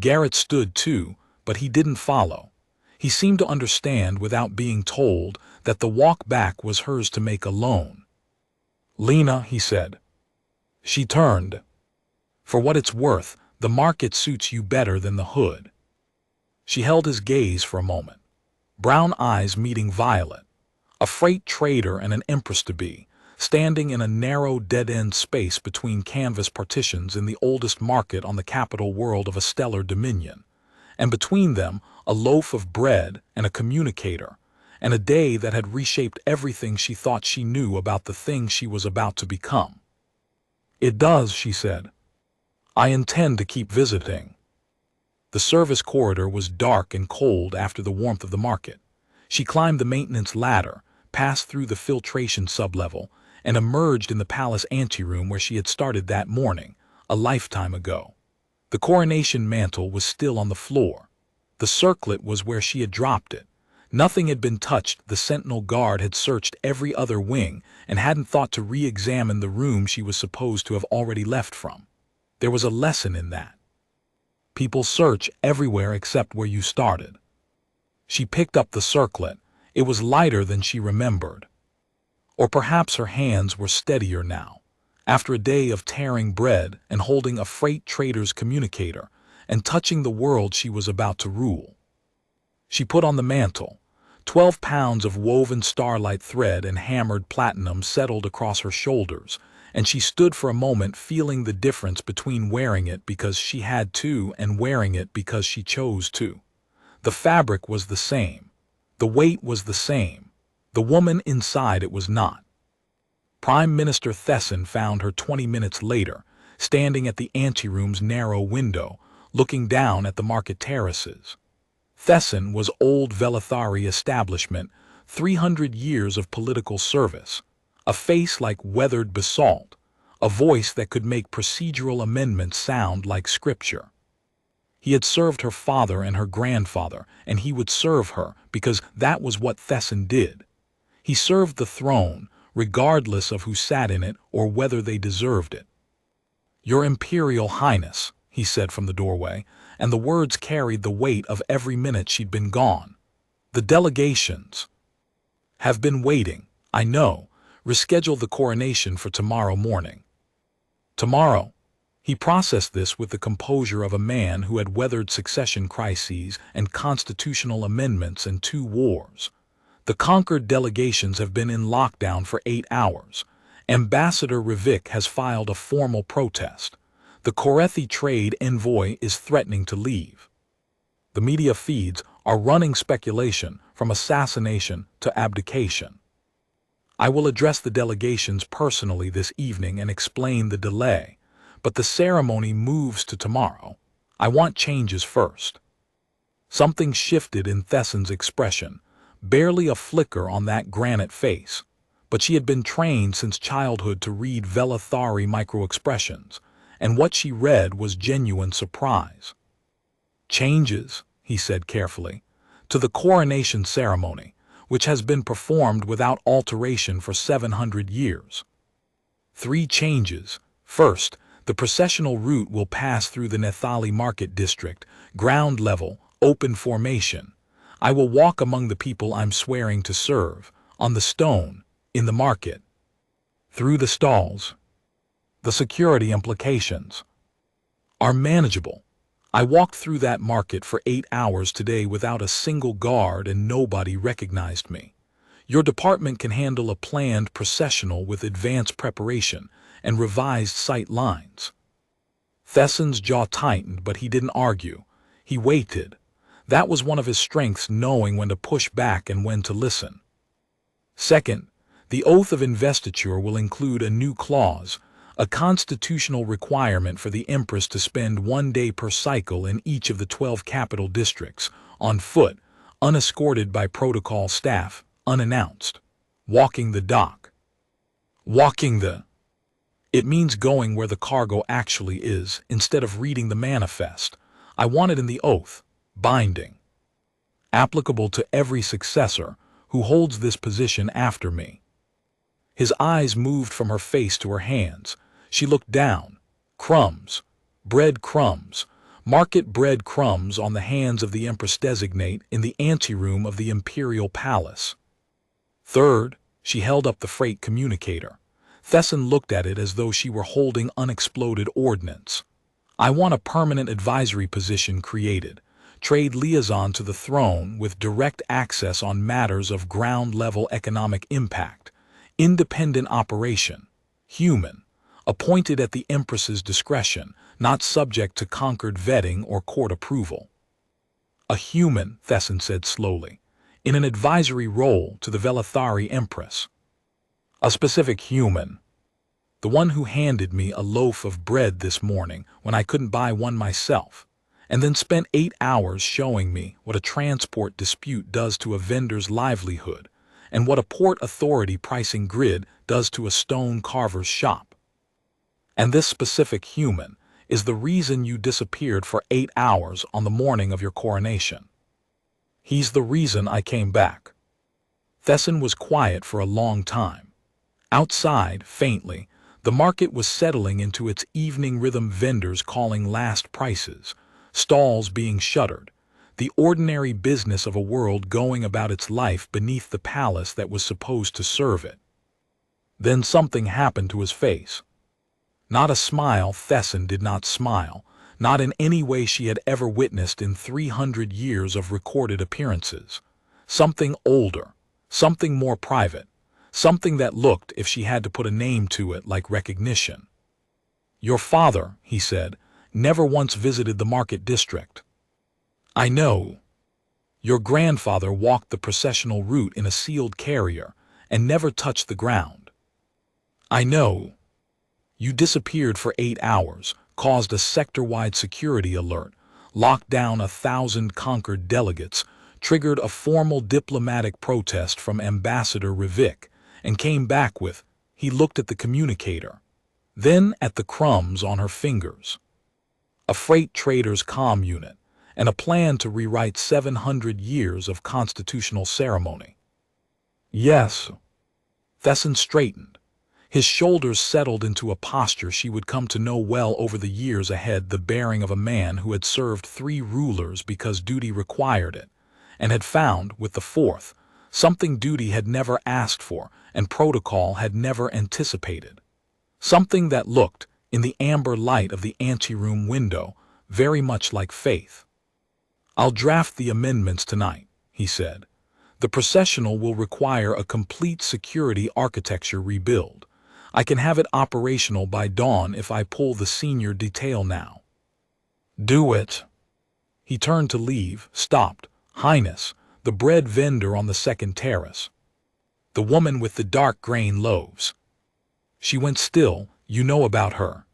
Garrett stood too, but he didn't follow. He seemed to understand without being told that the walk back was hers to make alone. "Lena," he said. She turned. "For what it's worth, the market suits you better than the hood." She held his gaze for a moment. Brown eyes meeting violet. A freight trader and an empress-to-be, standing in a narrow dead-end space between canvas partitions in the oldest market on the capital world of a stellar dominion. And between them, a loaf of bread and a communicator, and a day that had reshaped everything she thought she knew about the thing she was about to become. "It does," she said. "I intend to keep visiting." The service corridor was dark and cold after the warmth of the market. She climbed the maintenance ladder, passed through the filtration sublevel, and emerged in the palace anteroom where she had started that morning, a lifetime ago. The coronation mantle was still on the floor. The circlet was where she had dropped it. Nothing had been touched. The sentinel guard had searched every other wing and hadn't thought to re-examine the room she was supposed to have already left from. There was a lesson in that. People search everywhere except where you started. She picked up the circlet. It was lighter than she remembered. Or perhaps her hands were steadier now, after a day of tearing bread and holding a freight trader's communicator and touching the world she was about to rule. She put on the mantle. 12 pounds of woven starlight thread and hammered platinum settled across her shoulders, and she stood for a moment feeling the difference between wearing it because she had to and wearing it because she chose to. The fabric was the same. The weight was the same. The woman inside it was not. Prime Minister Thesson found her 20 minutes later, standing at the anteroom's narrow window, looking down at the market terraces. Thesson was old Velithari establishment, 300 years of political service, a face like weathered basalt, a voice that could make procedural amendments sound like scripture. He had served her father and her grandfather, and he would serve her because that was what Thesson did. He served the throne, regardless of who sat in it or whether they deserved it. "Your Imperial Highness," he said from the doorway, and the words carried the weight of every minute she'd been gone. "The delegations have been waiting, I know. Reschedule the coronation for tomorrow morning." Tomorrow? He processed this with the composure of a man who had weathered succession crises and constitutional amendments and 2 wars. The conquered delegations have been in lockdown for 8 hours. Ambassador Rivik has filed a formal protest. The Korethi trade envoy is threatening to leave. The media feeds are running speculation from assassination to abdication. I will address the delegations personally this evening and explain the delay, but the ceremony moves to tomorrow. I want changes first. Something shifted in Thesson's expression, barely a flicker on that granite face, but she had been trained since childhood to read Velithari microexpressions, and what she read was genuine surprise. "Changes," he said carefully, "to the coronation ceremony, which has been performed without alteration for 700 years. 3 changes. First, the processional route will pass through the Nethali Market District, ground level, open formation. I will walk among the people I'm swearing to serve, on the stone, in the market, through the stalls. The security implications are manageable. I walked through that market for 8 hours today without a single guard and nobody recognized me. Your department can handle a planned processional with advanced preparation and revised sight lines." Thesson's jaw tightened, but he didn't argue. He waited. That was one of his strengths, knowing when to push back and when to listen. "Second, the oath of investiture will include a new clause, a constitutional requirement for the Empress to spend 1 day per cycle in each of the 12 capital districts, on foot, unescorted by protocol staff, unannounced. Walking the dock. Walking the... It means going where the cargo actually is, instead of reading the manifest. I want it in the oath, binding. Applicable to every successor who holds this position after me. His eyes moved from her face to her hands. She looked down. Crumbs. Bread crumbs. Market bread crumbs on the hands of the Empress Designate in the anteroom of the Imperial Palace. Third, she held up the freight communicator. Thesson looked at it as though she were holding unexploded ordnance. I want a permanent advisory position created. Trade liaison to the throne with direct access on matters of ground-level economic impact. Independent operation. Human. Appointed at the Empress's discretion, not subject to conquered vetting or court approval. A human, Thesson said slowly, in an advisory role to the Velithari Empress. A specific human. The one who handed me a loaf of bread this morning when I couldn't buy one myself, and then spent 8 hours showing me what a transport dispute does to a vendor's livelihood, and what a port authority pricing grid does to a stone carver's shop. And this specific human is the reason you disappeared for 8 hours on the morning of your coronation. He's the reason I came back. Thesson was quiet for a long time. Outside, faintly, the market was settling into its evening rhythm, vendors calling last prices, stalls being shuttered, the ordinary business of a world going about its life beneath the palace that was supposed to serve it. Then something happened to his face. Not a smile. Thesson did not smile, not in any way she had ever witnessed in 300 years of recorded appearances. Something older, something more private, something that looked, if she had to put a name to it, like recognition. Your father, he said, never once visited the market district. I know. Your grandfather walked the processional route in a sealed carrier and never touched the ground. I know. You disappeared for 8 hours, caused a sector-wide security alert, locked down 1,000 conquered delegates, triggered a formal diplomatic protest from Ambassador Rivik, and came back with, he looked at the communicator, then at the crumbs on her fingers. A freight trader's comm unit, and a plan to rewrite 700 years of constitutional ceremony. Yes. Thesson straightened. His shoulders settled into a posture she would come to know well over the years ahead, the bearing of a man who had served 3 rulers because duty required it, and had found, with the 4th, something duty had never asked for and protocol had never anticipated. Something that looked, in the amber light of the anteroom window, very much like faith. I'll draft the amendments tonight, he said. The processional will require a complete security architecture rebuild. I can have it operational by dawn if I pull the senior detail now. Do it. He turned to leave, stopped. Highness, the bread vendor on the second terrace. The woman with the dark grain loaves. She went still. You know about her.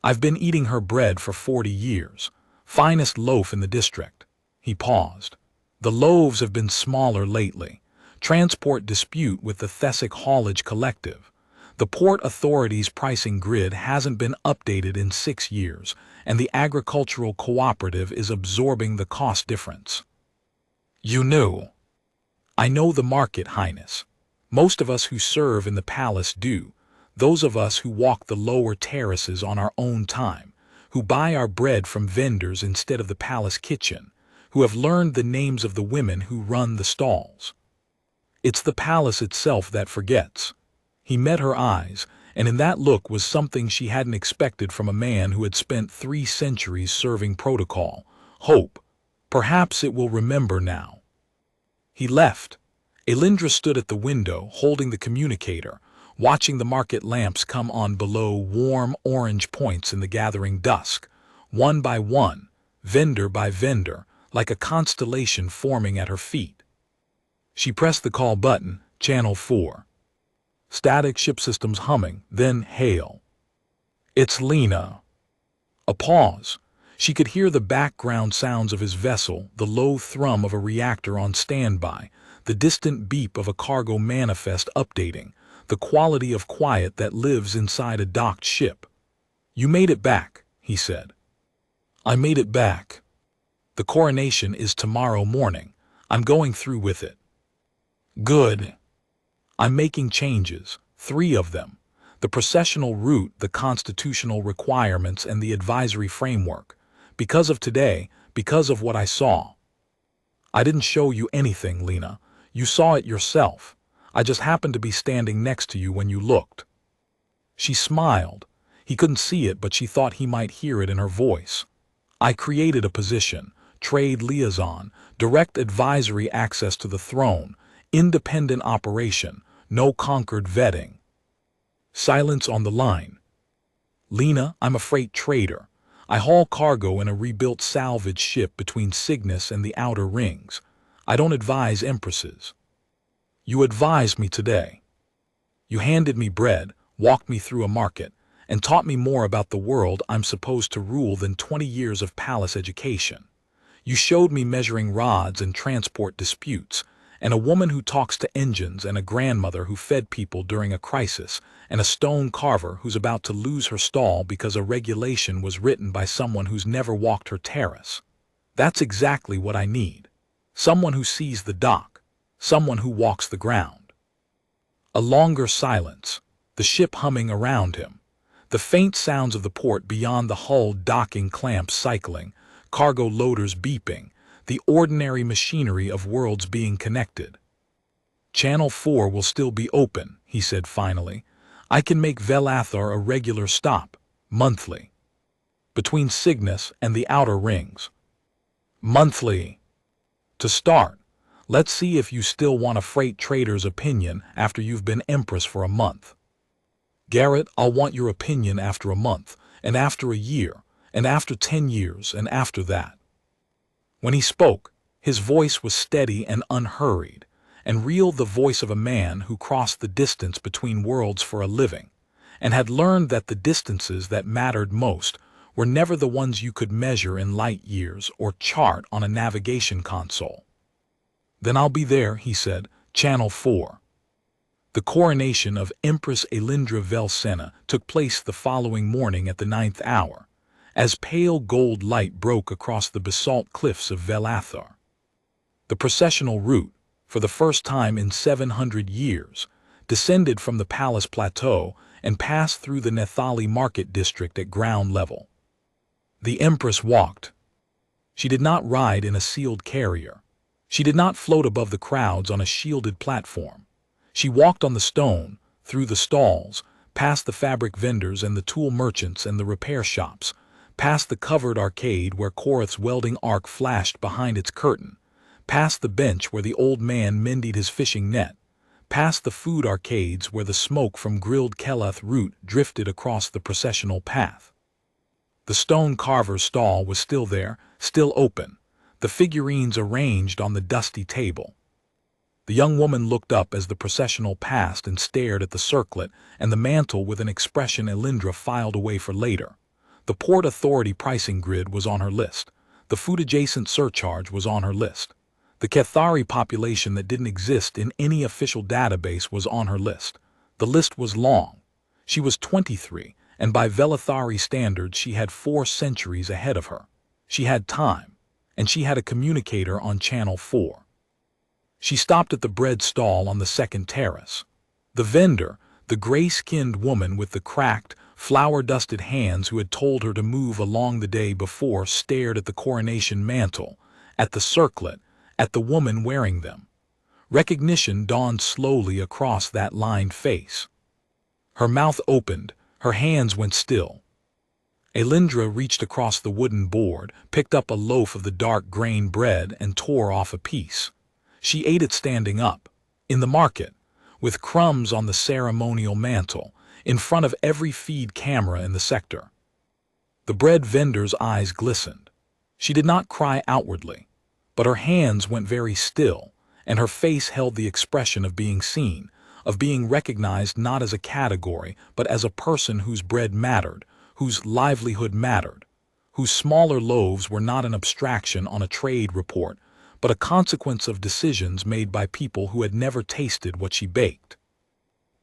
I've been eating her bread for 40 years. Finest loaf in the district. He paused. The loaves have been smaller lately. Transport dispute with the Thessic Haulage Collective. The Port Authority's pricing grid hasn't been updated in 6 years, and the Agricultural Cooperative is absorbing the cost difference. You knew. I know the market, Highness. Most of us who serve in the palace do. Those of us who walk the lower terraces on our own time, who buy our bread from vendors instead of the palace kitchen, who have learned the names of the women who run the stalls. It's the palace itself that forgets. He met her eyes, and in that look was something she hadn't expected from a man who had spent 3 centuries serving protocol. Hope. Perhaps it will remember now. He left. Elindra stood at the window, holding the communicator, watching the market lamps come on below, warm orange points in the gathering dusk, one by one, vendor by vendor, like a constellation forming at her feet. She pressed the call button, channel 4. Static ship systems humming, then hail. It's Lena. A pause. She could hear the background sounds of his vessel, the low thrum of a reactor on standby, the distant beep of a cargo manifest updating, the quality of quiet that lives inside a docked ship. "You made it back," he said. "I made it back. The coronation is tomorrow morning. I'm going through with it." "Good." "I'm making changes, 3 of them. The processional route, the constitutional requirements, and the advisory framework. Because of today, because of what I saw." "I didn't show you anything, Lena. You saw it yourself. I just happened to be standing next to you when you looked." She smiled. He couldn't see it, but she thought he might hear it in her voice. "I created a position, trade liaison, direct advisory access to the throne, independent operation, no conquered vetting." Silence on the line. "Lena, I'm a freight trader. I haul cargo in a rebuilt salvage ship between Cygnus and the outer rings. I don't advise empresses." "You advised me today. You handed me bread, walked me through a market, and taught me more about the world I'm supposed to rule than 20 years of palace education. You showed me measuring rods and transport disputes, and a woman who talks to engines, and a grandmother who fed people during a crisis, and a stone carver who's about to lose her stall because a regulation was written by someone who's never walked her terrace. That's exactly what I need. Someone who sees the dock, someone who walks the ground." A longer silence, the ship humming around him, the faint sounds of the port beyond the hull, docking clamps cycling, cargo loaders beeping, the ordinary machinery of worlds being connected. "Channel 4 will still be open," he said finally. "I can make Velathar a regular stop, monthly. Between Cygnus and the outer rings. Monthly. To start, let's see if you still want a freight trader's opinion after you've been Empress for a month." "Garrett, I'll want your opinion after a month, and after a year, and after 10 years, and after that." When he spoke, his voice was steady and unhurried, and real, the voice of a man who crossed the distance between worlds for a living, and had learned that the distances that mattered most were never the ones you could measure in light years or chart on a navigation console. "Then I'll be there," he said. "Channel 4. The coronation of Empress Elindra Velsena took place the following morning at the 9th hour, as pale gold light broke across the basalt cliffs of Velathar. The processional route, for the first time in 700 years, descended from the palace plateau and passed through the Nethali market district at ground level. The Empress walked. She did not ride in a sealed carrier. She did not float above the crowds on a shielded platform. She walked on the stone, through the stalls, past the fabric vendors and the tool merchants and the repair shops, past the covered arcade where Korath's welding arc flashed behind its curtain, past the bench where the old man mended his fishing net, past the food arcades where the smoke from grilled Kelath root drifted across the processional path. The stone carver's stall was still there, still open, the figurines arranged on the dusty table. The young woman looked up as the processional passed and stared at the circlet and the mantle with an expression Elindra filed away for later. The Port Authority pricing grid was on her list. The food-adjacent surcharge was on her list. The Kethari population that didn't exist in any official database was on her list. The list was long. She was 23, and by Velathari standards she had 4 centuries ahead of her. She had time, and she had a communicator on Channel 4. She stopped at the bread stall on the second terrace. The vendor, the gray-skinned woman with the cracked, flour-dusted hands who had told her to move along the day before, stared at the coronation mantle, at the circlet, at the woman wearing them. Recognition dawned slowly across that lined face. Her mouth opened, her hands went still. Elindra reached across the wooden board, picked up a loaf of the dark grain bread and tore off a piece. She ate it standing up, in the market, with crumbs on the ceremonial mantle, in front of every feed camera in the sector. The bread vendor's eyes glistened. She did not cry outwardly, but her hands went very still, and her face held the expression of being seen, of being recognized not as a category, but as a person whose bread mattered, whose livelihood mattered, whose smaller loaves were not an abstraction on a trade report, but a consequence of decisions made by people who had never tasted what she baked.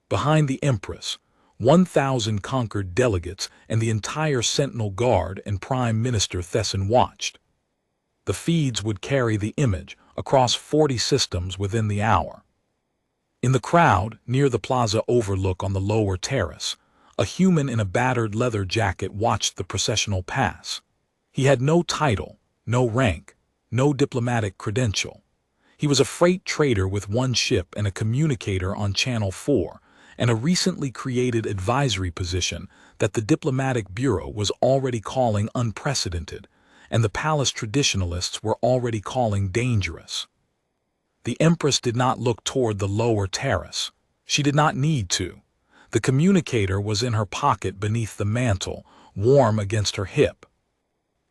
Behind the Empress, 1,000 conquered delegates and the entire Sentinel Guard and Prime Minister Thesson watched. The feeds would carry the image across 40 systems within the hour. In the crowd, near the plaza overlook on the lower terrace, a human in a battered leather jacket watched the processional pass. He had no title, no rank, no diplomatic credential. He was a freight trader with one ship and a communicator on Channel 4, and a recently created advisory position that the diplomatic bureau was already calling unprecedented, and the palace traditionalists were already calling dangerous. The Empress did not look toward the lower terrace. She did not need to. The communicator was in her pocket beneath the mantle, warm against her hip.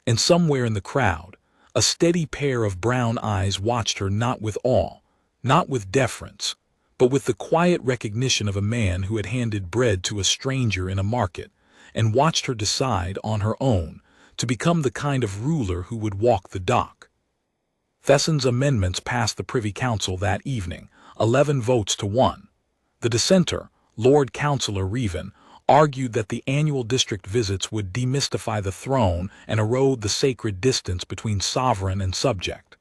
And somewhere in the crowd, a steady pair of brown eyes watched her, not with awe, not with deference, but with the quiet recognition of a man who had handed bread to a stranger in a market and watched her decide on her own to become the kind of ruler who would walk the dock. Thesson's amendments passed the Privy Council that evening, 11 votes to 1. The dissenter, Lord Councillor Reven, argued that the annual district visits would demystify the throne and erode the sacred distance between sovereign and subject.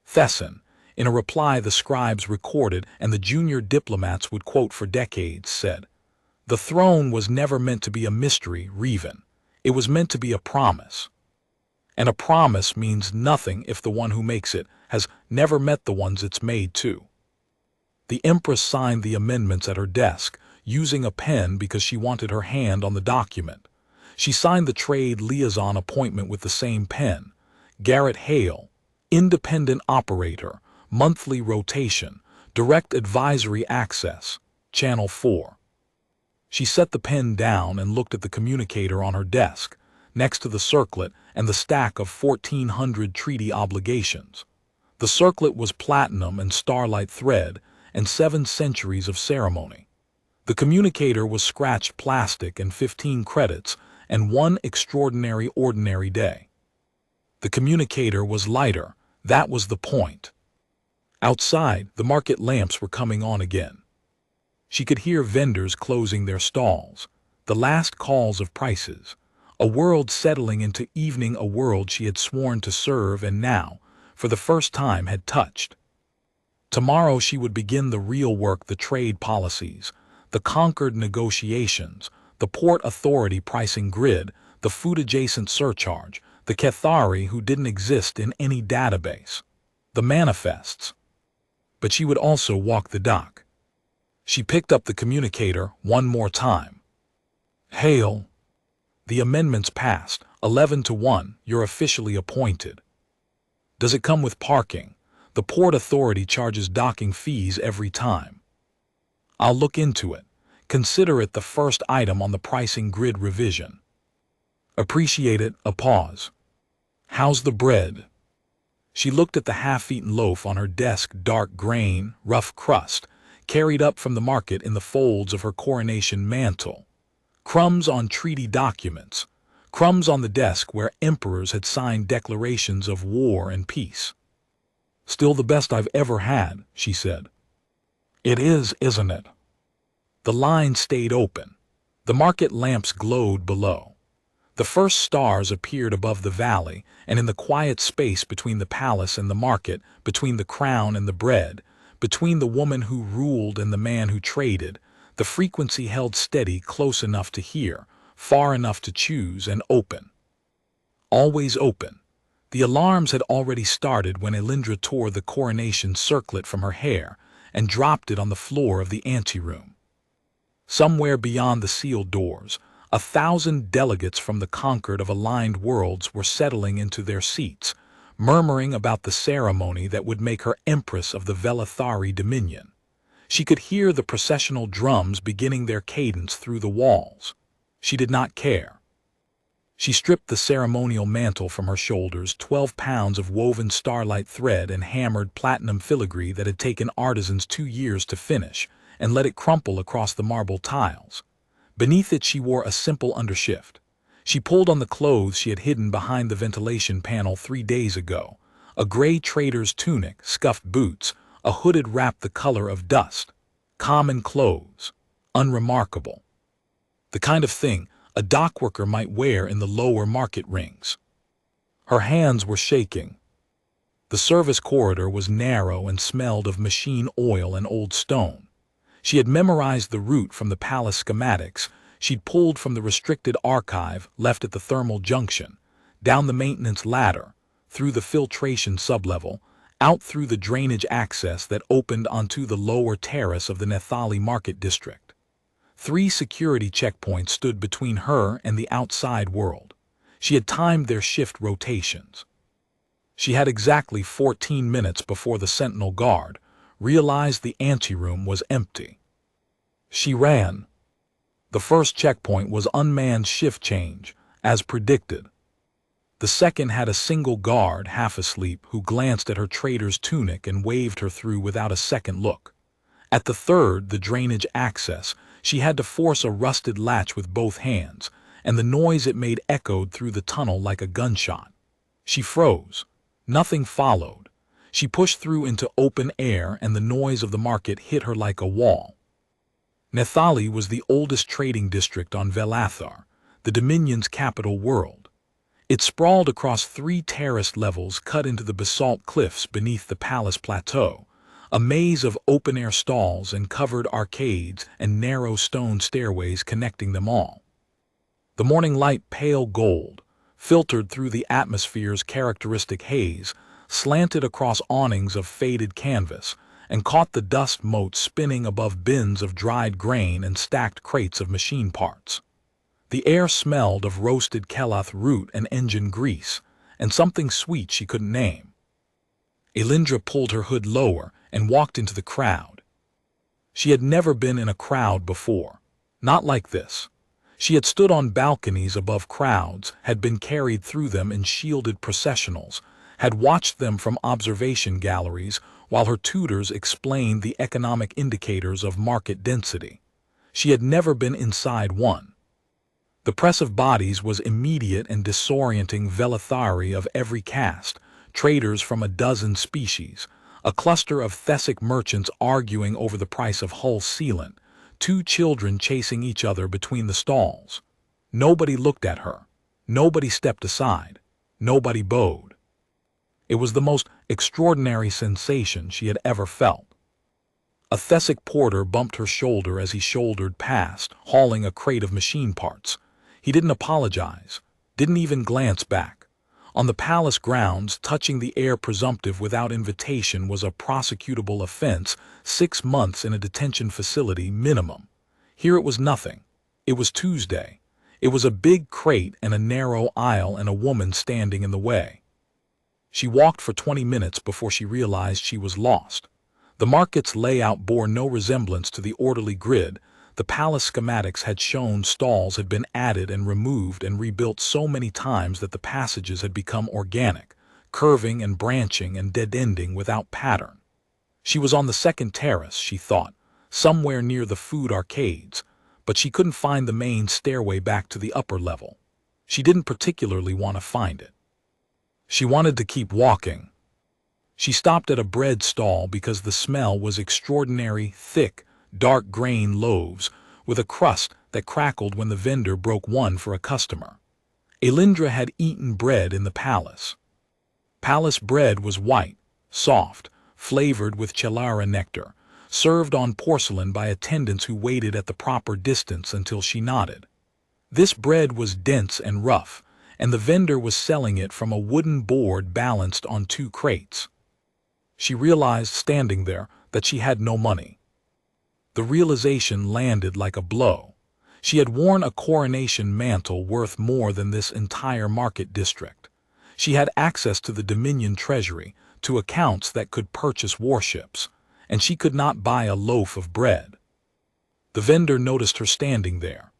Thesson, in a reply the scribes recorded and the junior diplomats would quote for decades, said, "The throne was never meant to be a mystery, Reven. It was meant to be a promise. And a promise means nothing if the one who makes it has never met the ones it's made to." The Empress signed the amendments at her desk, using a pen because she wanted her hand on the document. She signed the trade liaison appointment with the same pen. Garrett Hale, independent operator, monthly rotation, direct advisory access, Channel 4. She set the pen down and looked at the communicator on her desk, next to the circlet and the stack of 1,400 treaty obligations. The circlet was platinum and starlight thread and 7 centuries of ceremony. The communicator was scratched plastic and 15 credits and 1 extraordinary ordinary day. The communicator was lighter, that was the point. Outside, the market lamps were coming on again. She could hear vendors closing their stalls, the last calls of prices, a world settling into evening, a world she had sworn to serve and now, for the first time, had touched. Tomorrow she would begin the real work, the trade policies, the Concord negotiations, the Port Authority pricing grid, the food-adjacent surcharge, the Cathari who didn't exist in any database, the manifests. But she would also walk the dock. She picked up the communicator one more time. "Hale, the amendments passed, 11 to 1, you're officially appointed. Does it come with parking? The Port Authority charges docking fees every time. I'll look into it. Consider it the first item on the pricing grid revision. Appreciate it." A pause. "How's the bread?" She looked at the half-eaten loaf on her desk, dark grain, rough crust, carried up from the market in the folds of her coronation mantle. Crumbs on treaty documents, crumbs on the desk where emperors had signed declarations of war and peace. "Still the best I've ever had," she said. "It is, isn't it?" The line stayed open. The market lamps glowed below. The first stars appeared above the valley, and in the quiet space between the palace and the market, between the crown and the bread, between the woman who ruled and the man who traded, the frequency held steady, close enough to hear, far enough to choose, and open. Always open. The alarms had already started when Elindra tore the coronation circlet from her hair and dropped it on the floor of the anteroom. Somewhere beyond the sealed doors, 1,000 delegates from the conquered of aligned worlds were settling into their seats, murmuring about the ceremony that would make her Empress of the Velathari Dominion. She could hear the processional drums beginning their cadence through the walls. She did not care. She stripped the ceremonial mantle from her shoulders, 12 pounds of woven starlight thread and hammered platinum filigree that had taken artisans 2 years to finish, and let it crumple across the marble tiles. Beneath it she wore a simple undershift. She pulled on the clothes she had hidden behind the ventilation panel 3 days ago, A gray trader's tunic, scuffed boots, a hooded wrap the color of dust. Common clothes. Unremarkable. The kind of thing a dockworker might wear in the lower market rings. Her hands were shaking. The service corridor was narrow and smelled of machine oil and old stone. She had memorized the route from the palace schematics she'd pulled from the restricted archive left at the thermal junction, down the maintenance ladder, through the filtration sublevel, out through the drainage access that opened onto the lower terrace of the Nethali Market District. 3 security checkpoints stood between her and the outside world. She had timed their shift rotations. She had exactly 14 minutes before the sentinel guard realized the anteroom was empty. She ran. The first checkpoint was unmanned shift change, as predicted. The second had a single guard, half asleep, who glanced at her trader's tunic and waved her through without a second look. At the third, the drainage access, she had to force a rusted latch with both hands, and the noise it made echoed through the tunnel like a gunshot. She froze. Nothing followed. She pushed through into open air, and the noise of the market hit her like a wall. Nethali was the oldest trading district on Velathar, the Dominion's capital world. It sprawled across 3 terraced levels cut into the basalt cliffs beneath the palace plateau, a maze of open-air stalls and covered arcades and narrow stone stairways connecting them all. The morning light, pale gold, filtered through the atmosphere's characteristic haze, slanted across awnings of faded canvas, and caught the dust motes spinning above bins of dried grain and stacked crates of machine parts. The air smelled of roasted Kelath root and engine grease, and something sweet she couldn't name. Elindra pulled her hood lower and walked into the crowd. She had never been in a crowd before, not like this. She had stood on balconies above crowds, had been carried through them in shielded processionals, had watched them from observation galleries while her tutors explained the economic indicators of market density. She had never been inside one. The press of bodies was immediate and disorienting. Velathari of every caste, traders from a dozen species, a cluster of Thessic merchants arguing over the price of hull sealant, 2 children chasing each other between the stalls. Nobody looked at her. Nobody stepped aside. Nobody bowed. It was the most extraordinary sensation she had ever felt. A Thessic porter bumped her shoulder as he shouldered past, hauling a crate of machine parts. He didn't apologize, didn't even glance back. On the palace grounds, touching the air presumptive without invitation was a prosecutable offense, 6 months in a detention facility minimum. Here it was nothing. It was Tuesday. It was a big crate and a narrow aisle and a woman standing in the way. She walked for 20 minutes before she realized she was lost. The market's layout bore no resemblance to the orderly grid. The palace schematics had shown stalls had been added and removed and rebuilt so many times that the passages had become organic, curving and branching and dead-ending without pattern. She was on the second terrace, she thought, somewhere near the food arcades, but she couldn't find the main stairway back to the upper level. She didn't particularly want to find it. She wanted to keep walking. She stopped at a bread stall because the smell was extraordinary, thick, dark grain loaves with a crust that crackled when the vendor broke one for a customer. Elindra had eaten bread in the palace. Palace bread was white, soft, flavored with chelara nectar, served on porcelain by attendants who waited at the proper distance until she nodded. This bread was dense and rough, and the vendor was selling it from a wooden board balanced on 2 crates. She realized, standing there, that she had no money. The realization landed like a blow. She had worn a coronation mantle worth more than this entire market district. She had access to the Dominion treasury, to accounts that could purchase warships, and she could not buy a loaf of bread. The vendor noticed her standing there.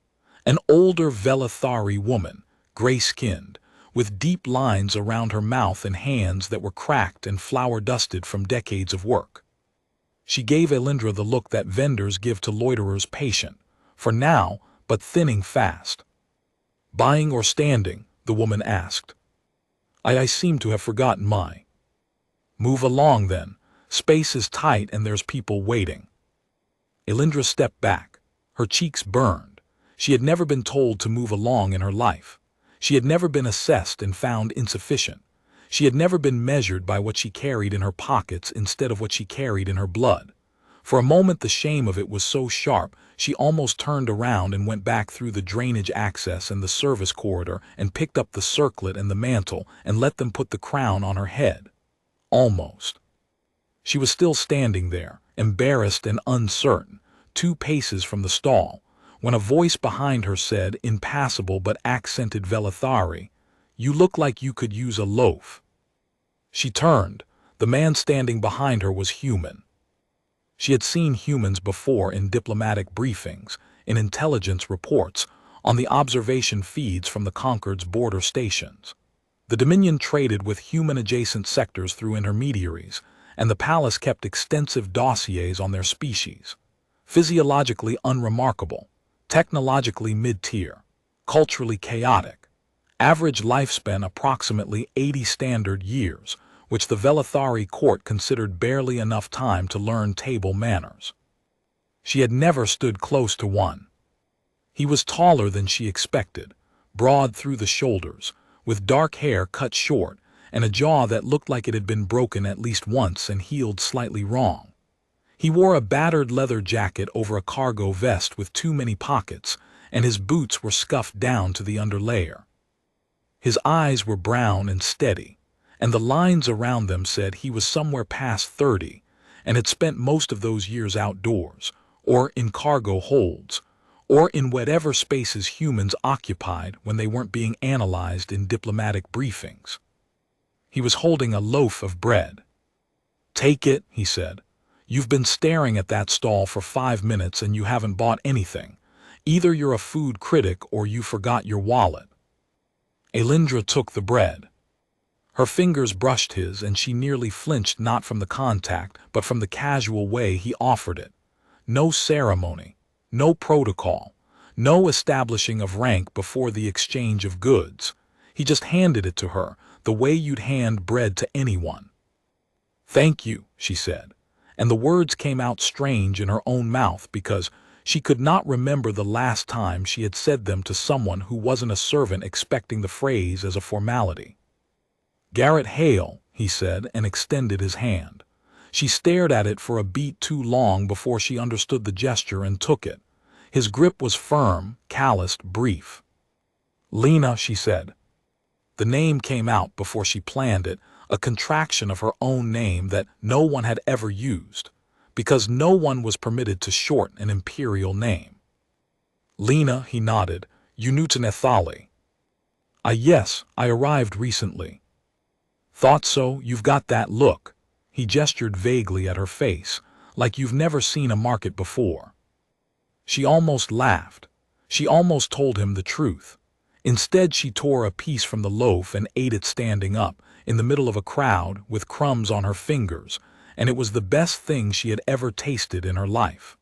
An older Velathari woman, gray-skinned, with deep lines around her mouth and hands that were cracked and flour-dusted from decades of work. She gave Elindra the look that vendors give to loiterers, patient, for now, but thinning fast. "Buying or standing?" the woman asked. I seem to have forgotten my Move along then. Space is tight and there's people waiting. Elindra stepped back. Her cheeks burned. She had never been told to move along in her life. She had never been assessed and found insufficient. She had never been measured by what she carried in her pockets instead of what she carried in her blood. For a moment the shame of it was so sharp, she almost turned around and went back through the drainage access and the service corridor and picked up the circlet and the mantle and let them put the crown on her head. Almost. She was still standing there, embarrassed and uncertain, 2 paces from the stall, when a voice behind her said, in passable but accented Velethari, "You look like you could use a loaf." She turned. The man standing behind her was human. She had seen humans before in diplomatic briefings, in intelligence reports, on the observation feeds from the Concord's border stations. The Dominion traded with human-adjacent sectors through intermediaries, and the palace kept extensive dossiers on their species. Physiologically unremarkable, technologically mid-tier, culturally chaotic, average lifespan approximately 80 standard years, which the Velethari court considered barely enough time to learn table manners. She had never stood close to one. He was taller than she expected, broad through the shoulders, with dark hair cut short, and a jaw that looked like it had been broken at least once and healed slightly wrong. He wore a battered leather jacket over a cargo vest with too many pockets, and his boots were scuffed down to the underlayer. His eyes were brown and steady, and the lines around them said he was somewhere past 30 and had spent most of those years outdoors, or in cargo holds, or in whatever spaces humans occupied when they weren't being analyzed in diplomatic briefings. He was holding a loaf of bread. "Take it," he said. "You've been staring at that stall for 5 minutes and you haven't bought anything. Either you're a food critic or you forgot your wallet." Elindra took the bread. Her fingers brushed his and she nearly flinched, not from the contact, but from the casual way he offered it. No ceremony, no protocol, no establishing of rank before the exchange of goods. He just handed it to her, the way you'd hand bread to anyone. "Thank you," she said, and the words came out strange in her own mouth because she could not remember the last time she had said them to someone who wasn't a servant expecting the phrase as a formality. "Garrett Hale," he said, and extended his hand. She stared at it for a beat too long before she understood the gesture and took it. His grip was firm, calloused, brief. "Lena," she said. The name came out before she planned it, a contraction of her own name that no one had ever used, because no one was permitted to shorten an imperial name. "Lena," he nodded, "you new to Nethali?" Yes, I arrived recently." "Thought so, you've got that look." He gestured vaguely at her face, like you've never seen a market before. She almost laughed. She almost told him the truth. Instead, she tore a piece from the loaf and ate it standing up, in the middle of a crowd, with crumbs on her fingers, and it was the best thing she had ever tasted in her life.